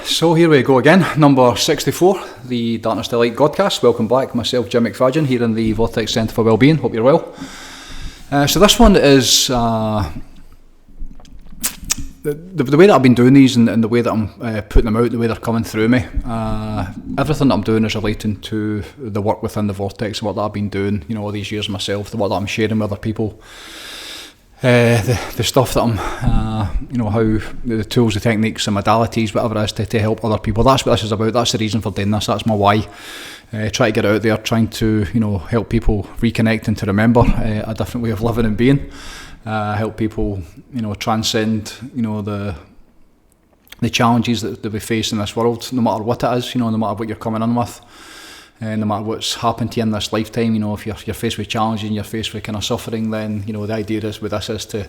So here we go again, number 64, the Darkness to Light Godcast. Welcome back, myself Jim McFadyen here in the Vortex Centre for Wellbeing. Hope you're well. So this one is the way that I've been doing these and the way that I'm putting them out, the way they're coming through me. Everything that I'm doing is relating to the work within the Vortex, what that I've been doing, all these years myself, the work that I'm sharing with other people. The stuff that I'm, how the tools, the techniques, the modalities, whatever it is to help other people. That's what this is about. That's the reason for doing this. That's my why. Try to get out there, trying to, help people reconnect and to remember a different way of living and being. Help people, transcend, the challenges that we face in this world, no matter what it is, no matter what you're coming in with. No matter what's happened to you in this lifetime, if you're faced with challenges and you're faced with kind of suffering, then the idea is with this is to,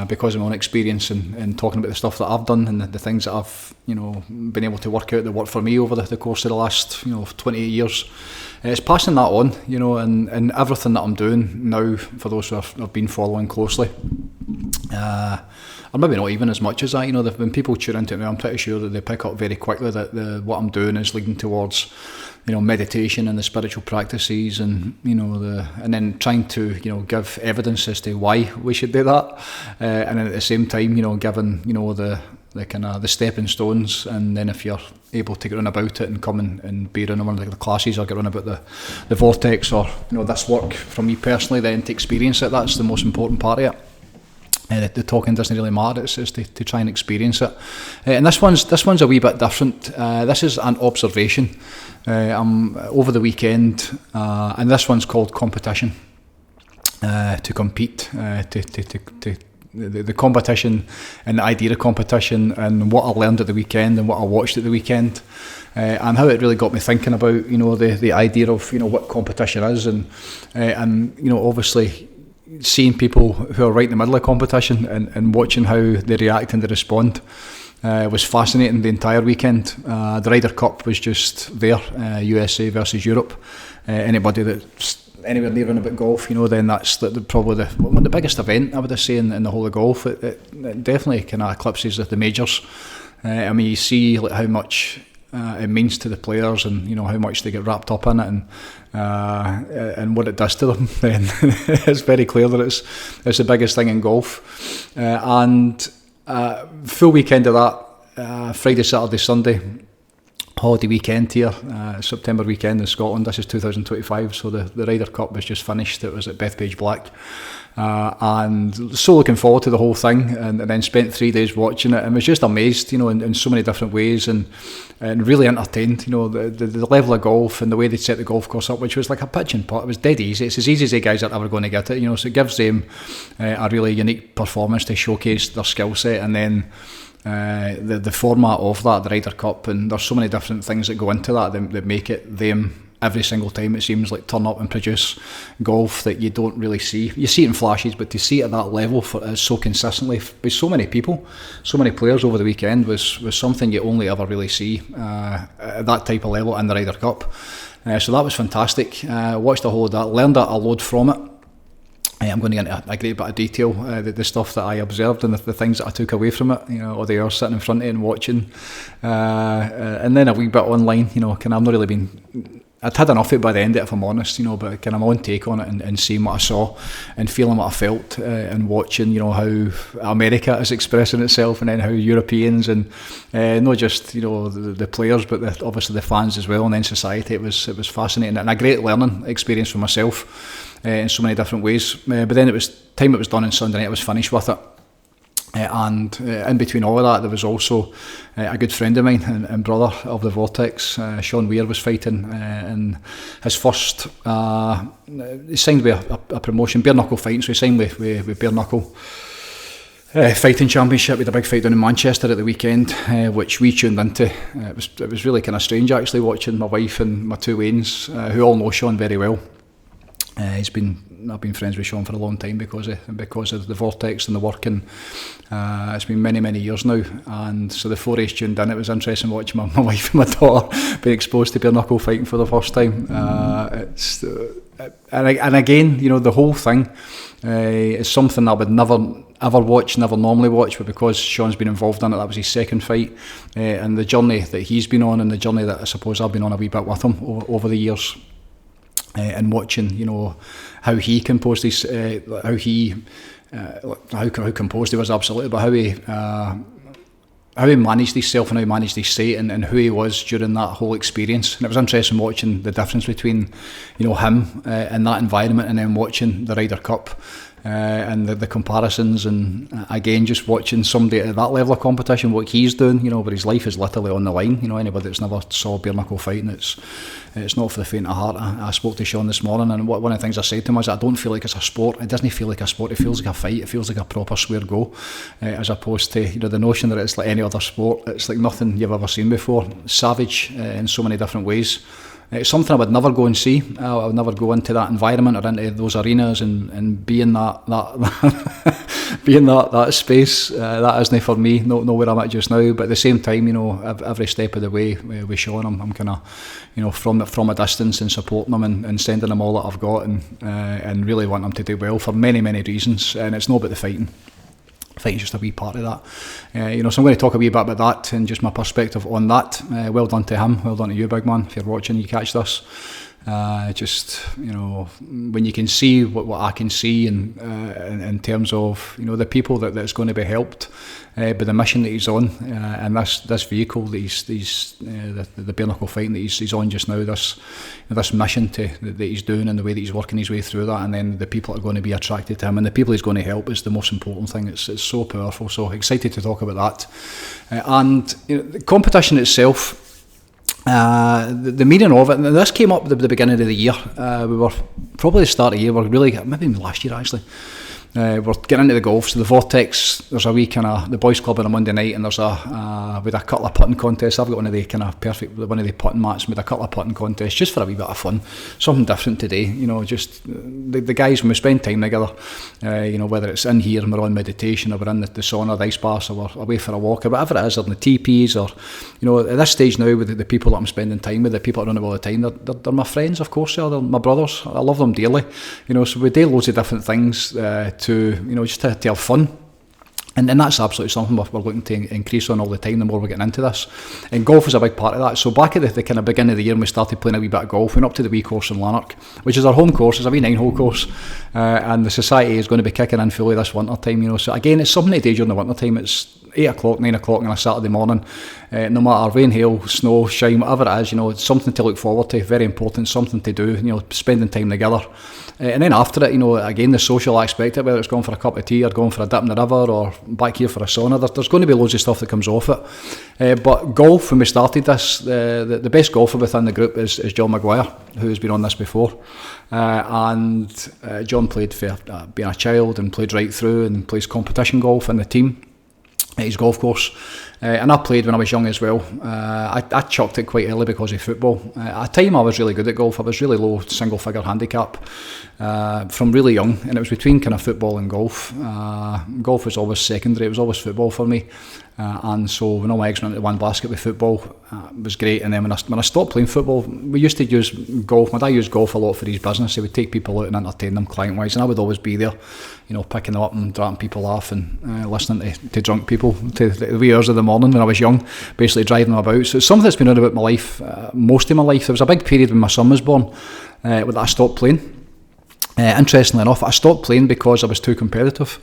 because of my own experience and talking about the stuff that I've done and the things that I've been able to work out that worked for me over the course of the last 28 years, it's passing that on, and everything that I'm doing now for those who have been following closely. Or maybe not even as much as that, when people tune into me, I'm pretty sure that they pick up very quickly that what I'm doing is leading towards meditation and the spiritual practices and and then trying to give evidence as to why we should do that, and then at the same time giving the kind of the stepping stones, and then if you're able to get on about it and come and be around one of the classes or get on about the Vortex or this work from me personally, then to experience it, that's the most important part of it. The talking doesn't really matter, it's to try and experience it. And this one's a wee bit different. This is an observation. I'm over the weekend, and this one's called competition. To compete, the competition and the idea of competition and what I learned at the weekend and what I watched at the weekend, and how it really got me thinking about the idea of what competition is and obviously seeing people who are right in the middle of competition and watching how they react and they respond was fascinating the entire weekend. The Ryder Cup was just there, USA versus Europe. Anybody that's anywhere near about golf, then that's probably the biggest event, I would say, in the whole of golf. It definitely kind of eclipses the majors. You see how much it means to the players and how much they get wrapped up in it and what it does to them. Then it's very clear that it's the biggest thing in golf. And full weekend of that, Friday, Saturday, Sunday, holiday weekend here, September weekend in Scotland. This is 2025, so the Ryder Cup was just finished. It was at Bethpage Black, and so looking forward to the whole thing, and then spent 3 days watching it and was just amazed, in so many different ways, and really entertained. The level of golf and the way they set the golf course up, which was like a pitch and putt. It was dead easy. It's as easy as the guys are ever going to get it. So it gives them a really unique performance to showcase their skill set, and then the format of that, the Ryder Cup, and there's so many different things that go into that that make it them every single time. It seems like turn up and produce golf that you don't really see. You see it in flashes, but to see it at that level so consistently with so many people, so many players over the weekend was something you only ever really see at that type of level in the Ryder Cup. So that was fantastic. Watched the whole of that, learned a load from it. I'm going to get into a great bit of detail, the stuff that I observed and the things that I took away from it, or they are sitting in front of you and watching. And then a wee bit online, I've not really been... I'd had enough of it by the end of it, if I'm honest, but kind of my own take on it and seeing what I saw and feeling what I felt and watching, how America is expressing itself, and then how Europeans and not just, the players, but obviously the fans as well, and then society. It was fascinating and a great learning experience for myself in so many different ways. But then it was done on Sunday night, I was finished with it. And in between all of that, there was also a good friend of mine and brother of the Vortex, Sean Weir, was fighting in his first, he signed with a promotion, bare knuckle fighting, so he signed with bare knuckle fighting championship. We had a big fight down in Manchester at the weekend, which we tuned into. It was really kind of strange actually, watching my wife and my two Waynes, who all know Sean very well. I've been friends with Sean for a long time because of the Vortex and the work, and it's been many years now. And so the 4A's tuned in. It was interesting watching my wife and my daughter being exposed to bare knuckle fighting for the first time. And again, the whole thing is something I would never ever watch, never normally watch, but because Sean's been involved in it, that was his second fight, and the journey that he's been on, and the journey that I suppose I've been on a wee bit with him over the years, and watching, you know, how he composed his, how composed he was, absolutely, but how he managed himself and how he managed his state, and who he was during that whole experience. And it was interesting watching the difference between, you know, him in that environment, and then watching the Ryder Cup, and the comparisons, and again just watching somebody at that level of competition, what he's doing, you know, where his life is literally on the line. You know, anybody that's never saw bare knuckle fighting, it's not for the faint of heart. I spoke to Sean this morning, and one of the things I said to him was, I don't feel like it's a sport. It doesn't feel like a sport. It feels like a fight. It feels like a proper square go, as opposed to, you know, the notion that it's like any other sport. It's like nothing you've ever seen before. Savage in so many different ways. It's something I would never go and see. I would never go into that environment or into those arenas and be in that be in that space. That isn't for me. Not where I'm at just now. But at the same time, you know, every step of the way with Sean, I'm kind of, you know, from a distance, and supporting them, and sending them all that I've got, and really want them to do well for many reasons. And it's not about the fighting. Fighting's just a wee part of that, you know. So I'm going to talk a wee bit about that and just my perspective on that. Well done to him, well done to you, big man. If you're watching, you catch this. Just, you know, when you can see what I can see, and in terms of, you know, the people that's going to be helped by the mission that he's on, and this vehicle that he's the bare knuckle fighting that he's on just now, this mission that he's doing, and the way that he's working his way through that, and then the people that are going to be attracted to him, and the people he's going to help is the most important thing. It's so powerful. So excited to talk about that, and you know, the competition itself. The meaning of it, and this came up at the beginning of the year. We were probably the start of the year, we're really, maybe last year actually, we're getting into the golf. So the Vortex, there's a wee kind of the boys club on a Monday night, and there's with a couple of putting contests. I've got one of the kind of perfect, one of the putting mats with a couple of putting contests, just for a wee bit of fun, something different today, you know. Just the guys, when we spend time together, you know, whether it's in here and we're on meditation, or we're in the sauna, the ice baths, or we're away for a walk, or whatever it is, or in the teepees, or, you know, at this stage now, with the people that I'm spending time with, the people that I don't know all the time, they're my friends, of course. They're my brothers. I love them dearly, you know. So we do loads of different things to, you know, just to have fun. And that's absolutely something we're looking to increase on all the time, the more we're getting into this. And golf is a big part of that. So back at the kind of beginning of the year, when we started playing a wee bit of golf, we went up to the wee course in Lanark, which is our home course. It's a wee 9-hole course. And the society is going to be kicking in fully this winter time, you know. So again, it's something to do during the winter time. It's 8 o'clock, 9 o'clock on a Saturday morning. No matter rain, hail, snow, shine, whatever it is, you know, it's something to look forward to. Very important, something to do, you know, spending time together. And then after it, you know, again, the social aspect of it, whether it's going for a cup of tea, or going for a dip in the river, or back here for a sauna, there's going to be loads of stuff that comes off it. But golf, when we started this, the best golfer within the group is John McGuire, who's been on this before. And John played for being a child, and played right through, and plays competition golf in the team at his golf course. And I played when I was young as well. I chucked it quite early because of football. At a time I was really good at golf. I was really low single figure handicap from really young, and it was between kind of football and golf. Golf was always secondary, it was always football for me. And so when all my eggs went into one basket with football, it was great. And then when I stopped playing football, we used to use golf. My dad used golf a lot for his business. He would take people out and entertain them client-wise, and I would always be there, you know, picking them up and dragging people off, and listening to drunk people to the wee hours of the morning when I was young, basically driving them about. So it's something that's been around about my life, most of my life. There was a big period when my son was born when I stopped playing. Interestingly enough, I stopped playing because I was too competitive.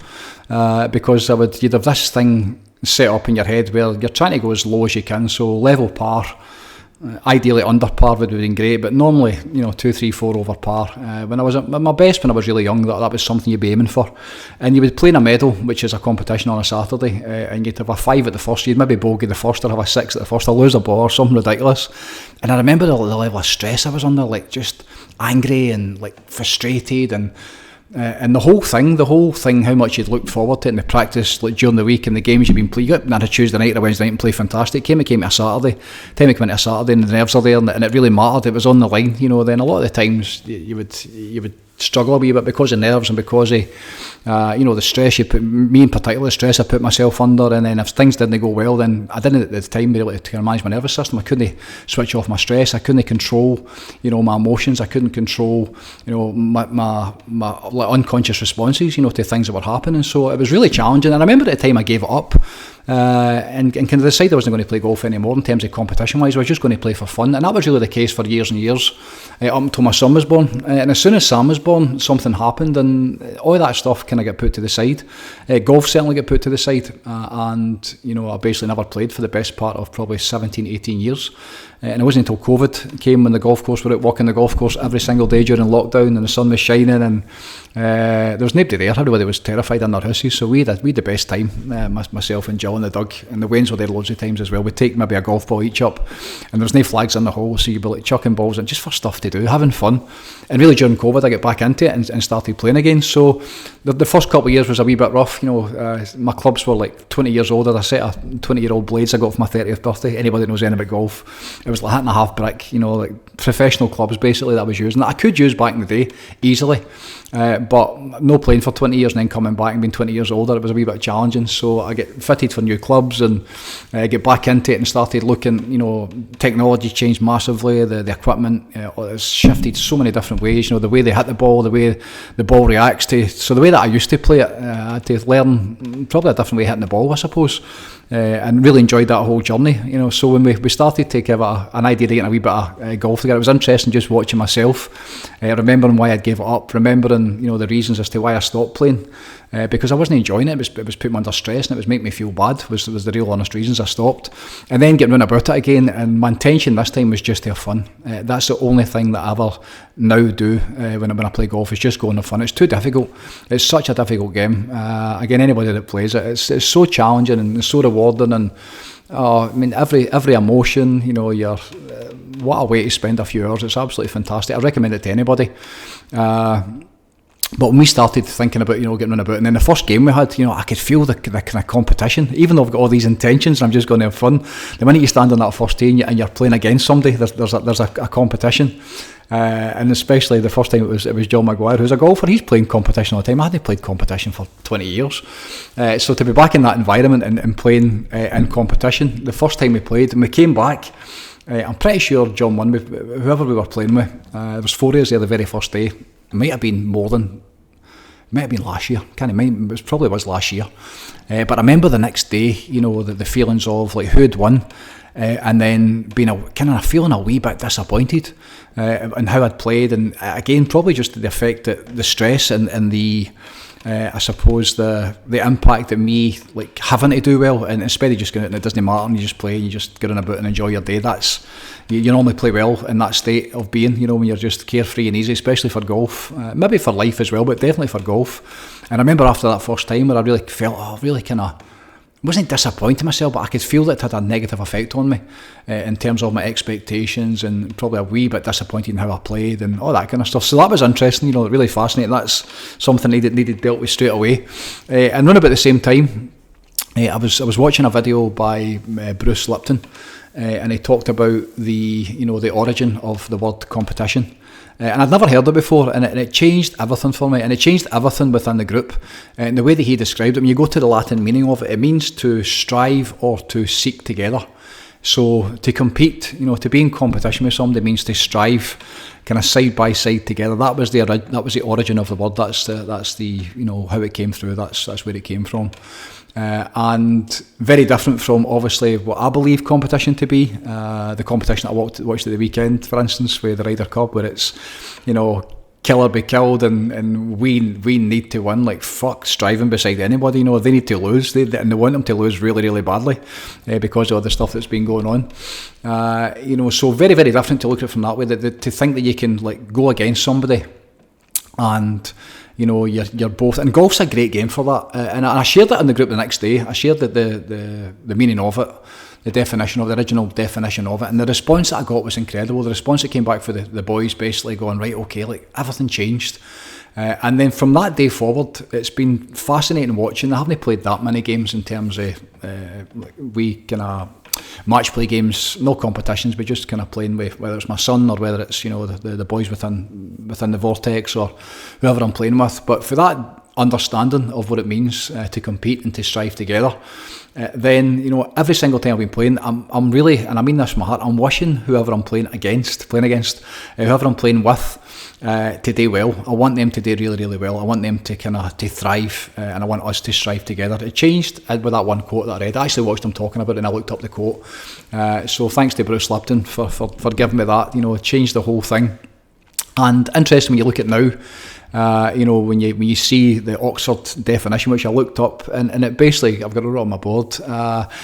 Because you'd have this thing set up in your head where you're trying to go as low as you can, so level par, ideally under par would have been great, but normally, you know, 2, 3, 4 over par. When I was at my best, when I was really young, that was something you'd be aiming for. And you would play in a medal, which is a competition on a Saturday, and you'd have a 5 at the first, you'd maybe bogey the first, or have a 6 at the first, or lose a ball or something ridiculous. And I remember the level of stress I was under, like just angry and like frustrated, and the whole thing, how much you'd looked forward to it, and the practice like during the week, and the games you've been playing. You got on a Tuesday night or a Wednesday night and play fantastic. Came to a Saturday, time it came into a Saturday, and the nerves are there, and it really mattered. It was on the line, you know. Then a lot of the times you would struggle a wee bit because of nerves and because of the stress me in particular, the stress I put myself under. And then if things didn't go well, then I didn't at the time be able to kind of manage my nervous system. I couldn't switch off my stress. I couldn't control my emotions. I couldn't control my like unconscious responses to things that were happening. So it was really challenging. And I remember at the time I gave it up and kind of decided I wasn't going to play golf anymore in terms of competition wise. I was just going to play for fun, and that was really the case for years and years up until my son was born. And as soon as Sam was born, something happened, and all that stuff kind of got put to the side. Golf certainly got put to the side, and I basically never played for the best part of probably 17, 18 years. And it wasn't until COVID came when the golf course, we were out walking the golf course every single day during lockdown, and the sun was shining, and there was nobody there. Everybody was terrified in their houses. So we had the best time, myself and Jill and the Doug, and the Waynes were there loads of times as well. We'd take maybe a golf ball each up, and there's no flags in the hole, so you'd be like chucking balls and just for stuff to do, having fun. And really during COVID I got back into it and started playing again. So the first couple of years was a wee bit rough. My clubs were like 20 years old. I set a 20-year-old blades I got for my 30th birthday. Anybody that knows anything about golf, it was like hitting a half brick, like professional clubs basically that I was using, that I could use back in the day easily, but no playing for 20 years and then coming back and being 20 years older, it was a wee bit challenging. So I get fitted for new clubs and get back into it and started looking, technology changed massively, the equipment has shifted so many different ways, the way they hit the ball, the way the ball reacts to, so the way that I used to play it, I had to learn probably a different way of hitting the ball, I suppose. And really enjoyed that whole journey, so when we started to give it an idea to get a wee bit of golf together, it was interesting just watching myself, remembering why I'd gave it up, remembering the reasons as to why I stopped playing, because I wasn't enjoying it. It was putting me under stress and it was making me feel bad, was the real honest reasons I stopped. And then getting round about it again, and my intention this time was just to have fun. That's the only thing that I ever now do when I play golf, is just go and have fun. It's too difficult. It's such a difficult game. Again, anybody that plays it, it's so challenging and it's so rewarding, and every emotion, what a way to spend a few hours. It's absolutely fantastic. I recommend it to anybody. But when we started thinking about, getting on about, and then the first game we had, I could feel the kind of competition. Even though I've got all these intentions, I'm just going to have fun. The minute you stand on that first tee and you're playing against somebody, there's a competition. And especially the first time it was John Maguire, who's a golfer. He's playing competition all the time. I hadn't played competition for 20 years. So to be back in that environment and playing in competition, the first time we played, and we came back, I'm pretty sure John won, whoever we were playing with. There was 4 days there the very first day. It might have been last year. Can't remember. It probably was last year. But I remember the next day, the feelings of like who had won, and then being feeling a wee bit disappointed in how I'd played, and again probably just the effect that the stress and the I suppose the impact of me like having to do well, and instead of just going out and it doesn't matter and you just play and you just get on about and enjoy your day. That's you normally play well in that state of being, when you're just carefree and easy, especially for golf, maybe for life as well, but definitely for golf. And I remember after that first time where I really felt, wasn't disappointed myself, but I could feel that it had a negative effect on me in terms of my expectations, and probably a wee bit disappointed in how I played and all that kind of stuff. So that was interesting, really fascinating. That's something needed dealt with straight away. And around about the same time, I was watching a video by Bruce Lipton, and he talked about the origin of the word competition. And I'd never heard it before, and it changed everything for me, and it changed everything within the group. And the way that he described it, when you go to the Latin meaning of it, it means to strive or to seek together. So to compete, to be in competition with somebody means to strive, kind of side by side together. That was the origin of the word. That's the how it came through. That's where it came from. And very different from obviously what I believe competition to be. The competition that I watched at the weekend, for instance, with the Ryder Cup, where it's kill or be killed, and we need to win, like fuck striving beside anybody. They need to lose, and they want them to lose really, really badly because of all the stuff that's been going on. So very, very different to look at it from that way. To think that you can like go against somebody and you're both, and golf's a great game for that. And I shared that in the group the next day. I shared the meaning of it, the definition of the original definition of it, and the response that I got was incredible. The response that came back for the boys, basically going, right, okay, like everything changed. And then from that day forward, it's been fascinating watching. I haven't played that many games in terms of we kind of match play games, no competitions, but just kind of playing with, whether it's my son or whether it's, you know, the boys within the Vortex or whoever I'm playing with. But for that understanding of what it means to compete and to strive together, then, you know, every single time I've been playing, I'm really, and I mean this from my heart, I'm wishing whoever I'm playing against, whoever I'm playing with, to do well. I want them to do really, really well. I want them to to thrive, and I want us to strive together. It changed with that one quote that I read. I actually watched him talking about it, and I looked up the quote. So thanks to Bruce Lipton for giving me that. You know, it changed the whole thing. And interesting when you look at now. You know, when you see the Oxford definition, which I looked up, and it basically, I've got it on my board.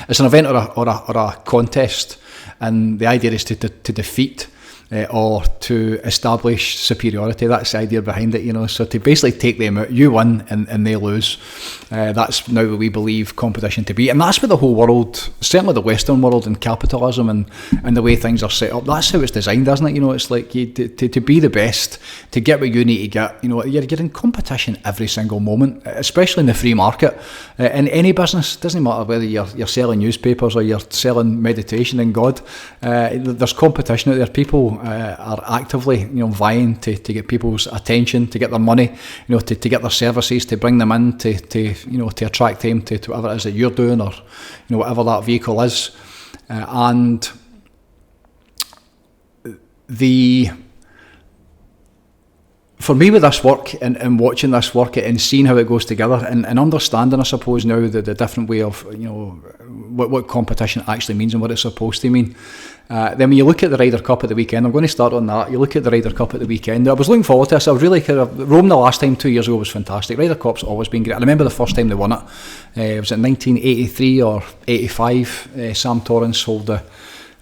It's an event or a contest, and the idea is to defeat or to establish superiority. That's the idea behind it, you know. So to basically take them out, you win and they lose. That's now what we believe competition to be, and that's what the whole world, certainly the Western world and capitalism and the way things are set up, that's how it's designed, isn't it? You know, it's like to be the best, to get what you need to get. You know, you're in competition every single moment, especially in the free market. In any business, doesn't matter whether you're selling newspapers or you're selling meditation and God. There's competition out there. People are actively, you know, vying to get people's attention, to get their money, you know, to get their services, to bring them in, to you know, to attract them to whatever it is that you're doing, or, you know, whatever that vehicle is. And for me with this work and watching this work and seeing how it goes together and understanding, I suppose, now the different way of, you know, what competition actually means and what it's supposed to mean. Then when you look at the Ryder Cup at the weekend, I'm going to start on that. You look at the Ryder Cup at the weekend. I was looking forward to this. I was really Rome the last time 2 years ago was fantastic. Ryder Cup's always been great. I remember the first time they won it. It was in 1983 or 85. Sam Torrance sold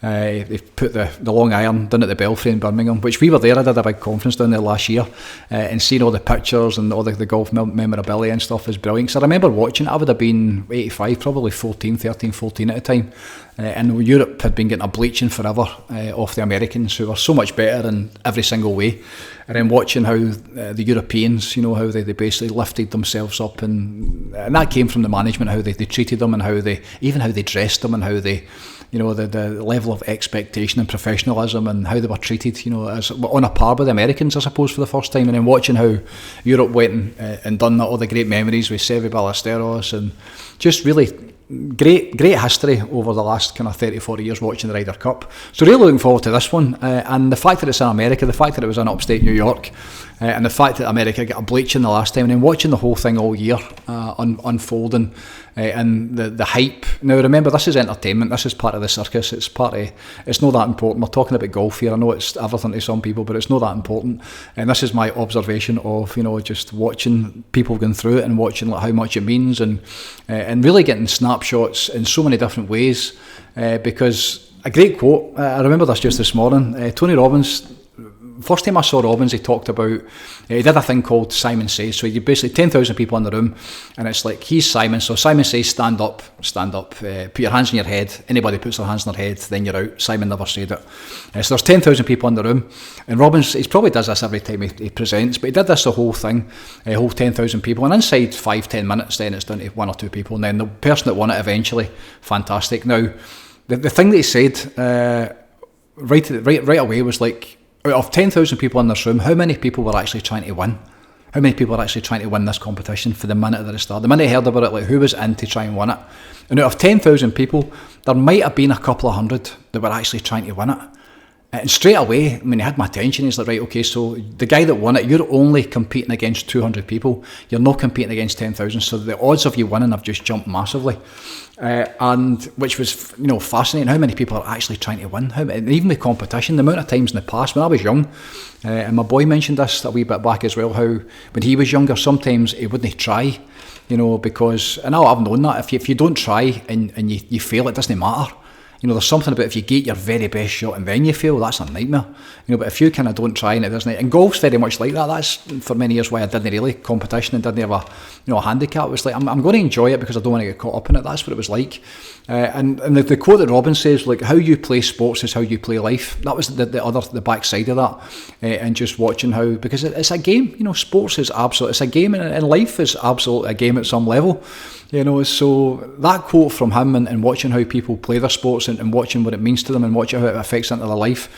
they put the long iron down at the Belfry in Birmingham, which we were there. I did a big conference down there last year, and seeing all the pictures and all the golf memorabilia and stuff is brilliant. So I remember watching it. I would have been 85, probably 13, 14 at the time. And Europe had been getting a bleaching forever off the Americans, who were so much better in every single way. And then watching how the Europeans, you know, how they basically lifted themselves up, and that came from the management, how they treated them, and how they dressed them, and how they, you know, the level of expectation and professionalism, and how they were treated, you know, as on a par with the Americans, I suppose, for the first time. And then watching how Europe went and done that, all the great memories with Seve Ballesteros, and just really great history over the last kind of 30-40 years watching the Ryder Cup. So really looking forward to this one, and the fact that it's in America, the fact that it was in upstate New York, and the fact that America got a bleaching the last time, and then watching the whole thing all year unfolding, and the hype. Now remember, this is entertainment, this is part of the circus, it's not that important. We're talking about golf here. I know it's everything to some people, but it's not that important. And this is my observation of, you know, just watching people going through it and watching like how much it means, and really getting snapshots in so many different ways, because a great quote, I remember this just this morning, Tony Robbins. First time I saw Robbins, he talked about, he did a thing called Simon Says. So you basically 10,000 people in the room, and it's like, he's Simon, so Simon says stand up, put your hands on your head. Anybody puts their hands on their head, then you're out. Simon never said it. So there's 10,000 people in the room, and Robbins, he probably does this every time he presents, but he did this the whole thing, whole 10,000 people, and inside 5-10 minutes then it's down to 1 or 2 people, and then the person that won it eventually, fantastic. Now the thing that he said right away was like, out of 10,000 people in this room, how many people were actually trying to win? How many people were actually trying to win this competition for the minute that it started? The minute I heard about it, like, who was in to try and win it? And out of 10,000 people, there might have been a couple of hundred that were actually trying to win it. And straight away, I mean, he had my attention. He's like, right, okay, so the guy that won it, you're only competing against 200 people. You're not competing against 10,000. So the odds of you winning have just jumped massively. And which was, you know, fascinating. How many people are actually trying to win? And even with competition, the amount of times in the past, when I was young, and my boy mentioned this a wee bit back as well, how when he was younger, sometimes he wouldn't try, you know, because, and I've known that, if you don't try and you fail, it doesn't matter. You know, there's something about if you get your very best shot and then you fail, that's a nightmare. You know, but if you kind of don't try and it doesn't, and golf's very much like that. That's for many years why I didn't really competition and didn't have a handicap. It was like, I'm going to enjoy it because I don't want to get caught up in it. That's what it was like. And the quote that Robin says, like, how you play sports is how you play life. That was the backside of that, and just watching how, because it's a game. You know, sports is absolute. It's a game, and life is absolutely a game at some level. So that quote from him, and watching how people play their sports, and watching what it means to them, and watching how it affects into their life.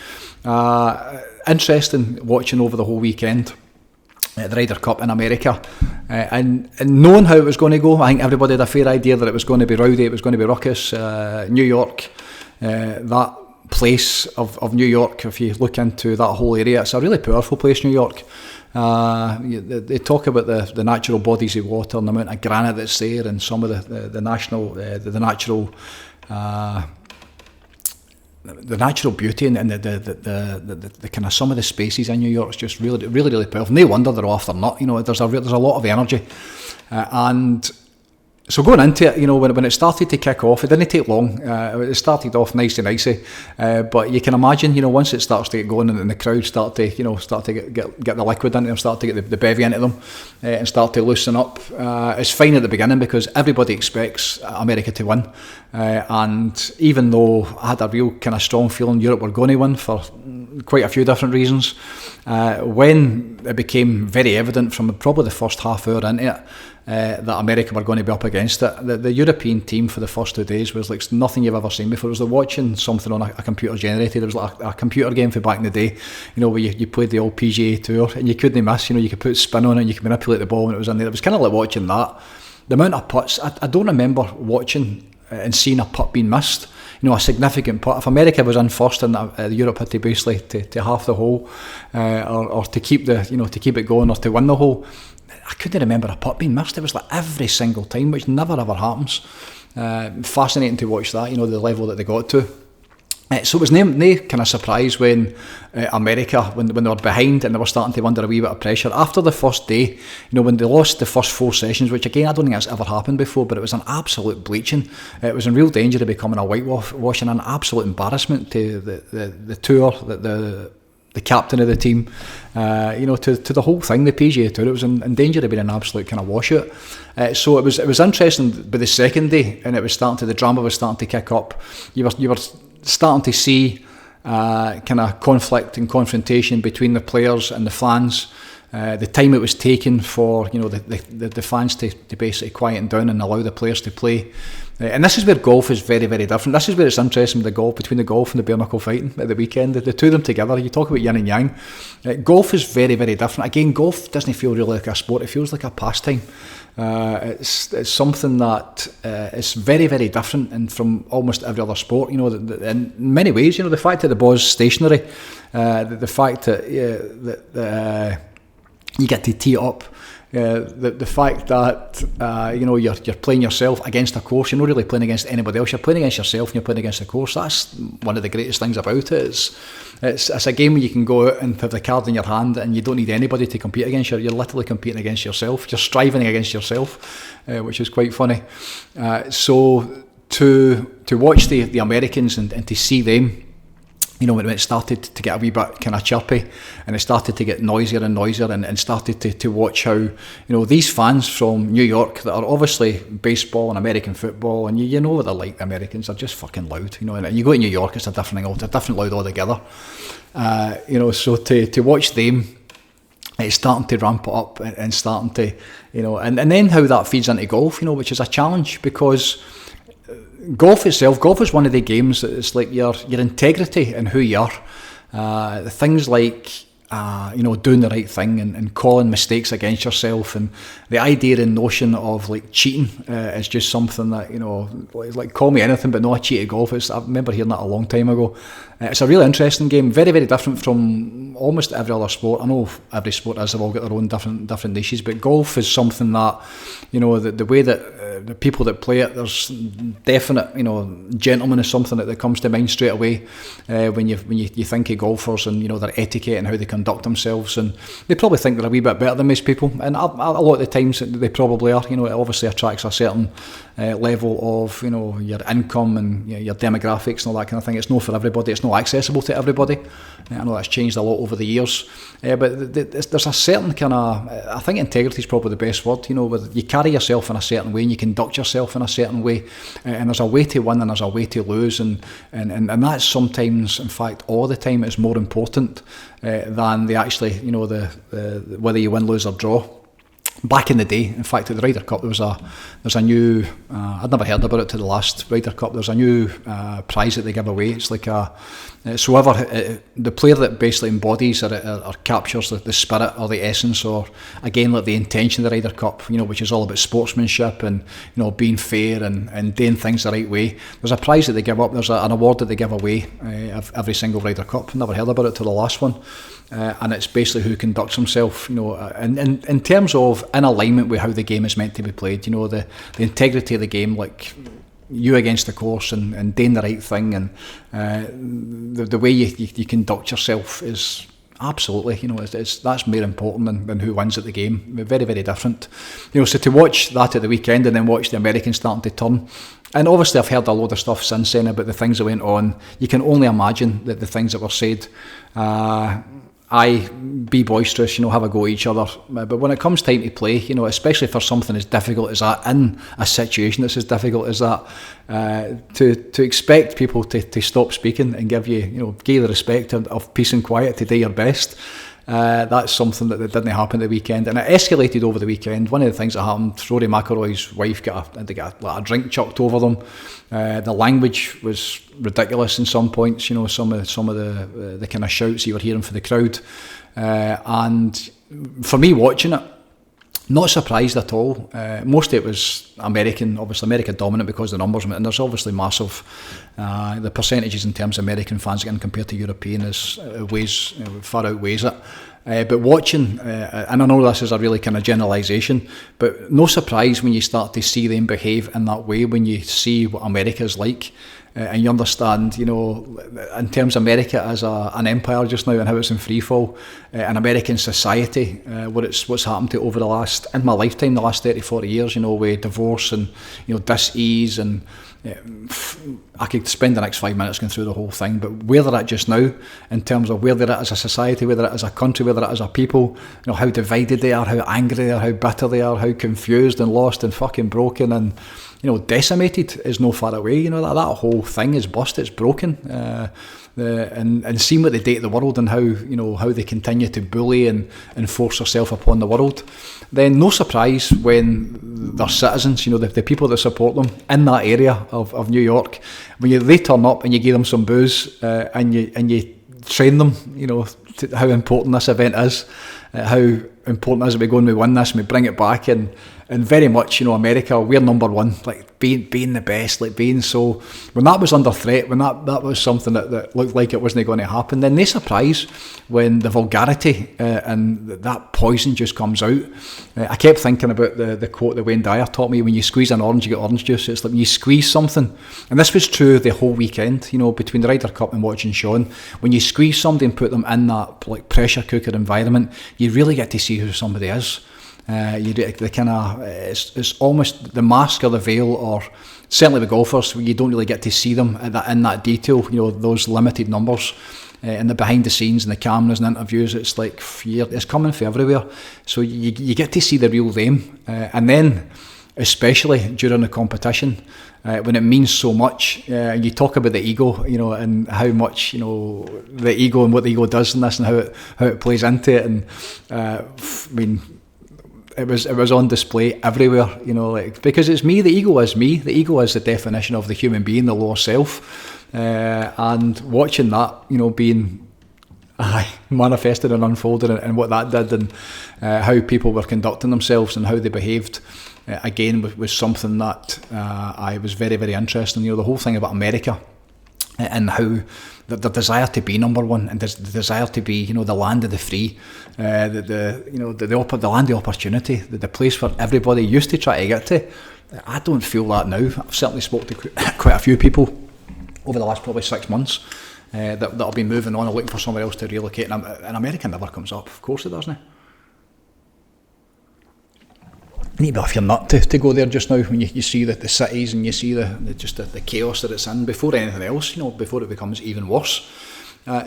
Interesting watching over the whole weekend at the Ryder Cup in America, and knowing how it was going to go. I think everybody had a fair idea that it was going to be rowdy, it was going to be ruckus. New York, that place of New York, if you look into that whole area, it's a really powerful place, New York. They talk about the natural bodies of water and the amount of granite that's there, and some of the natural beauty, and the kind of some of the spaces in New York is just really, really, really powerful. No wonder they're off their nut. There's a lot of energy, and so going into it, when it started to kick off, it didn't take long. It started off nicey, but you can imagine, once it starts to get going, and the crowd start to get the liquid into them, start to get the bevy into them, and start to loosen up. It's fine at the beginning because everybody expects America to win, and even though I had a real kind of strong feeling Europe were going to win for quite a few different reasons, when it became very evident from probably the first half hour into it, that America were going to be up against it. The European team for the first 2 days was like nothing you've ever seen before. It was like watching something on a computer generated. It was like a computer game for back in the day, where you played the old PGA Tour, and you couldn't miss. You could put spin on it, and you could manipulate the ball when it was in there. It was kind of like watching that. The amount of putts, I don't remember watching and seeing a putt being missed. A significant putt. If America was in first, and Europe had to basically to half the hole, or to keep to keep it going, or to win the hole, I couldn't remember a putt being missed. It was like every single time, which never ever happens. Fascinating to watch that. The level that they got to. So it was no kind of surprise when America, when they were behind and they were starting to be under a wee bit of pressure after the first day, when they lost the first 4 sessions, which again I don't think that's ever happened before, but it was an absolute bleaching. It was in real danger of becoming a whitewash, and an absolute embarrassment to the tour, the captain of the team, to the whole thing, the PGA Tour. It was in danger of being an absolute kind of washout. So it was interesting. By the second day, and the drama was starting to kick up. You were starting to see kind of conflict and confrontation between the players and the fans. The time it was taken for the fans to basically quieten down and allow the players to play. And this is where golf is very, very different. This is where it's interesting with between the golf and the bare knuckle fighting at the weekend. The two of them together, you talk about yin and yang. Golf is very, very different. Again, golf doesn't feel really like a sport. It feels like a pastime. It's something that is very, very different, and from almost every other sport. In many ways, the fact that the ball's stationary, the fact that you get to tee it up. The fact that you're playing yourself against a course. You're not really playing against anybody else. You're playing against yourself, and you're playing against the course. That's one of the greatest things about it. It's a game where you can go out and have the card in your hand, and you don't need anybody to compete against you. You're literally competing against yourself. You're striving against yourself, which is quite funny. So to watch the Americans and to see them, when it started to get a wee bit kind of chirpy, and it started to get noisier and noisier, and started to watch how these fans from New York that are obviously baseball and American football, and you know what they're like. The Americans are just fucking loud, and you go to New York, it's a different thing. It's a different loud altogether. So to watch them, it's starting to ramp it up and starting to and then how that feeds into golf, which is a challenge, because golf is one of the games that it's like your integrity and who you are. Things like doing the right thing and calling mistakes against yourself, and the idea and notion of like cheating is just something that it's like, call me anything but no, I cheat at golf. I remember hearing that a long time ago. It's a really interesting game, very, very different from almost every other sport. I know every sport has, they've all got their own different niches, but golf is something that the way that the people that play it, there's definite gentleman is something that comes to mind straight away when you think of golfers and their etiquette and how they conduct themselves, and they probably think they're a wee bit better than most people, and a lot of the times they probably are. It obviously attracts a certain level of your income and your demographics and all that kind of thing. It's not for everybody. It's not accessible to everybody. I know that's changed a lot over the years, but there's a certain kind of, I think integrity is probably the best word. Where you carry yourself in a certain way and you conduct yourself in a certain way, and there's a way to win and there's a way to lose, and that's sometimes, in fact, all the time, is more important than the actually the whether you win, lose or draw. back in the day, in fact, at the Ryder Cup, there's a new, I'd never heard about it to the last Ryder Cup, there's a new prize that they give away. It's like the player that basically embodies or captures the spirit or the essence, or again, like the intention of the Ryder Cup, which is all about sportsmanship and, being fair and doing things the right way. There's a prize that they give up, there's an award that they give away every single Ryder Cup. Never heard about it till the last one. And it's basically who conducts himself, in terms of in alignment with how the game is meant to be played. The integrity of the game, like you against the course and doing the right thing, and the way you conduct yourself is absolutely, that's more important than who wins at the game. Very, very different. So to watch that at the weekend and then watch the Americans starting to turn. And obviously I've heard a load of stuff since then about the things that went on. You can only imagine that the things that were said. Be boisterous, have a go at each other. But when it comes time to play, especially for something as difficult as that, in a situation that's as difficult as that, to expect people to stop speaking and give you the respect of peace and quiet to do your best. That's something that didn't happen at the weekend, and it escalated over the weekend. One of the things that happened, Rory McIlroy's wife got a drink chucked over them. The language was ridiculous in some points. Some of the kind of shouts you were hearing for the crowd, and for me watching it, not surprised at all. Most of it was American, obviously America dominant because the numbers, and there's obviously massive. The percentages in terms of American fans again compared to European far outweighs it. But watching, and I know this is a really kind of generalisation, but no surprise when you start to see them behave in that way, when you see what America's like. And you understand, in terms of America as an empire just now and how it's in freefall, and American society, what's happened to over in my lifetime, the last 30, 40 years, with divorce and, dis-ease and, I could spend the next 5 minutes going through the whole thing, but where they're at just now, in terms of where they're at as a society, where they're at as a country, where they're at as a people, how divided they are, how angry they are, how bitter they are, how confused and lost and fucking broken and, decimated is no far away. That whole thing is bust, it's broken. And seeing what they do to the world and how they continue to bully and enforce themselves upon the world, then no surprise when their citizens, the people that support them in that area of New York, when they turn up and you give them some booze and you train them, to how important this event is, how important it is that we go and we win this and we bring it back, and very much, America, we're number one, like being the best, like being so. When that was under threat, when that was something that looked like it wasn't going to happen, then no surprise when the vulgarity and that poison just comes out. I kept thinking about the quote that Wayne Dyer taught me: when you squeeze an orange, you get orange juice. It's like when you squeeze something, and this was true the whole weekend, between the Ryder Cup and watching Sean. When you squeeze somebody and put them in that like pressure cooker environment, you really get to see who somebody is. It's almost the mask or the veil, or certainly the golfers, you don't really get to see them in that detail, those limited numbers, and the behind the scenes and the cameras and interviews. It's like it's coming from everywhere, so you get to see the real them, and then especially during the competition, when it means so much. You talk about the ego, and how much the ego and what the ego does in this and how it plays into it, and it was on display everywhere, because it's me. The ego is me. The ego is the definition of the human being, the lower self, and watching that, being manifested and unfolded, and what that did, and how people were conducting themselves and how they behaved, again was something that I was very, very interested in. The whole thing about America and how the desire to be number one, and the desire to be, the land of the free, the land of opportunity, the place where everybody used to try to get to. I don't feel that now. I've certainly spoken to quite a few people over the last probably 6 months that'll be moving on or looking for somewhere else to relocate, and America never comes up. Of course it doesn't. You need to be off your nut to go there just now, when you see the cities and you see the chaos that it's in before anything else, before it becomes even worse.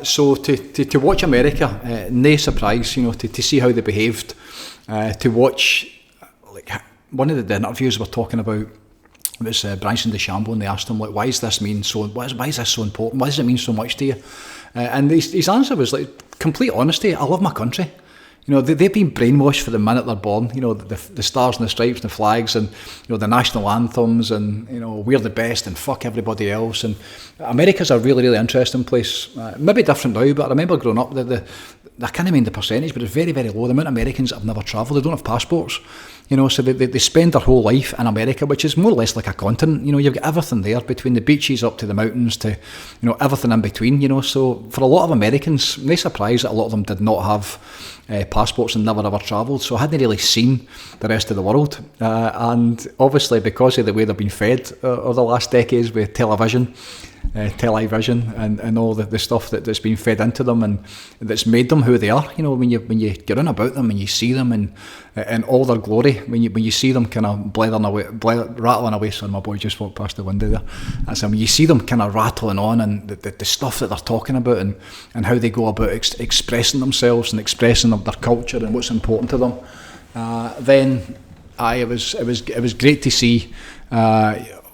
So to watch America, no surprise, to see how they behaved, to watch, like one of the interviews we're talking about was Bryson DeChambeau, and they asked him, like, why is this so important? Why does it mean so much to you? And his answer was like complete honesty. I love my country. they've been brainwashed for the minute they're born. The stars and the stripes and the flags and, the national anthems and, we're the best and fuck everybody else. And America's a really, really interesting place. Maybe different now, but I remember growing up, I can't remember the percentage, but it's very, very low. The amount of Americans that have never travelled, they don't have passports. So they spend their whole life in America, which is more or less like a continent. You've got everything there, between the beaches up to the mountains to, everything in between. So for a lot of Americans, no surprise that a lot of them did not have passports and never ever travelled. So I hadn't really seen the rest of the world. And obviously, because of the way they've been fed over the last decades with television and all the stuff that's been fed into them and that's made them who they are. When you get on about them and you see them in all their glory, when you see them kind of rattling away. Sorry, my boy just walked past the window there. When you see them kind of rattling on and the stuff that they're talking about and how they go about expressing themselves and expressing their culture and what's important to them, then it was great to see.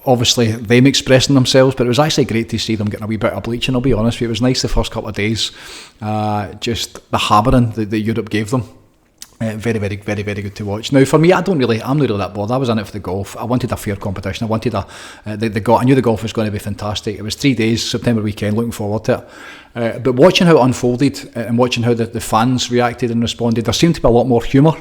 Obviously them expressing themselves, but it was actually great to see them getting a wee bit of bleaching. I'll be honest with you, it was nice the first couple of days, just the hammering that Europe gave them. Very, very, very, very good to watch. Now, for me, I'm not really that bothered. I was in it for the golf. I wanted a fair competition. I wanted I knew the golf was going to be fantastic. It was 3 days, September weekend, looking forward to it. But watching how it unfolded and watching how the fans reacted and responded, there seemed to be a lot more humour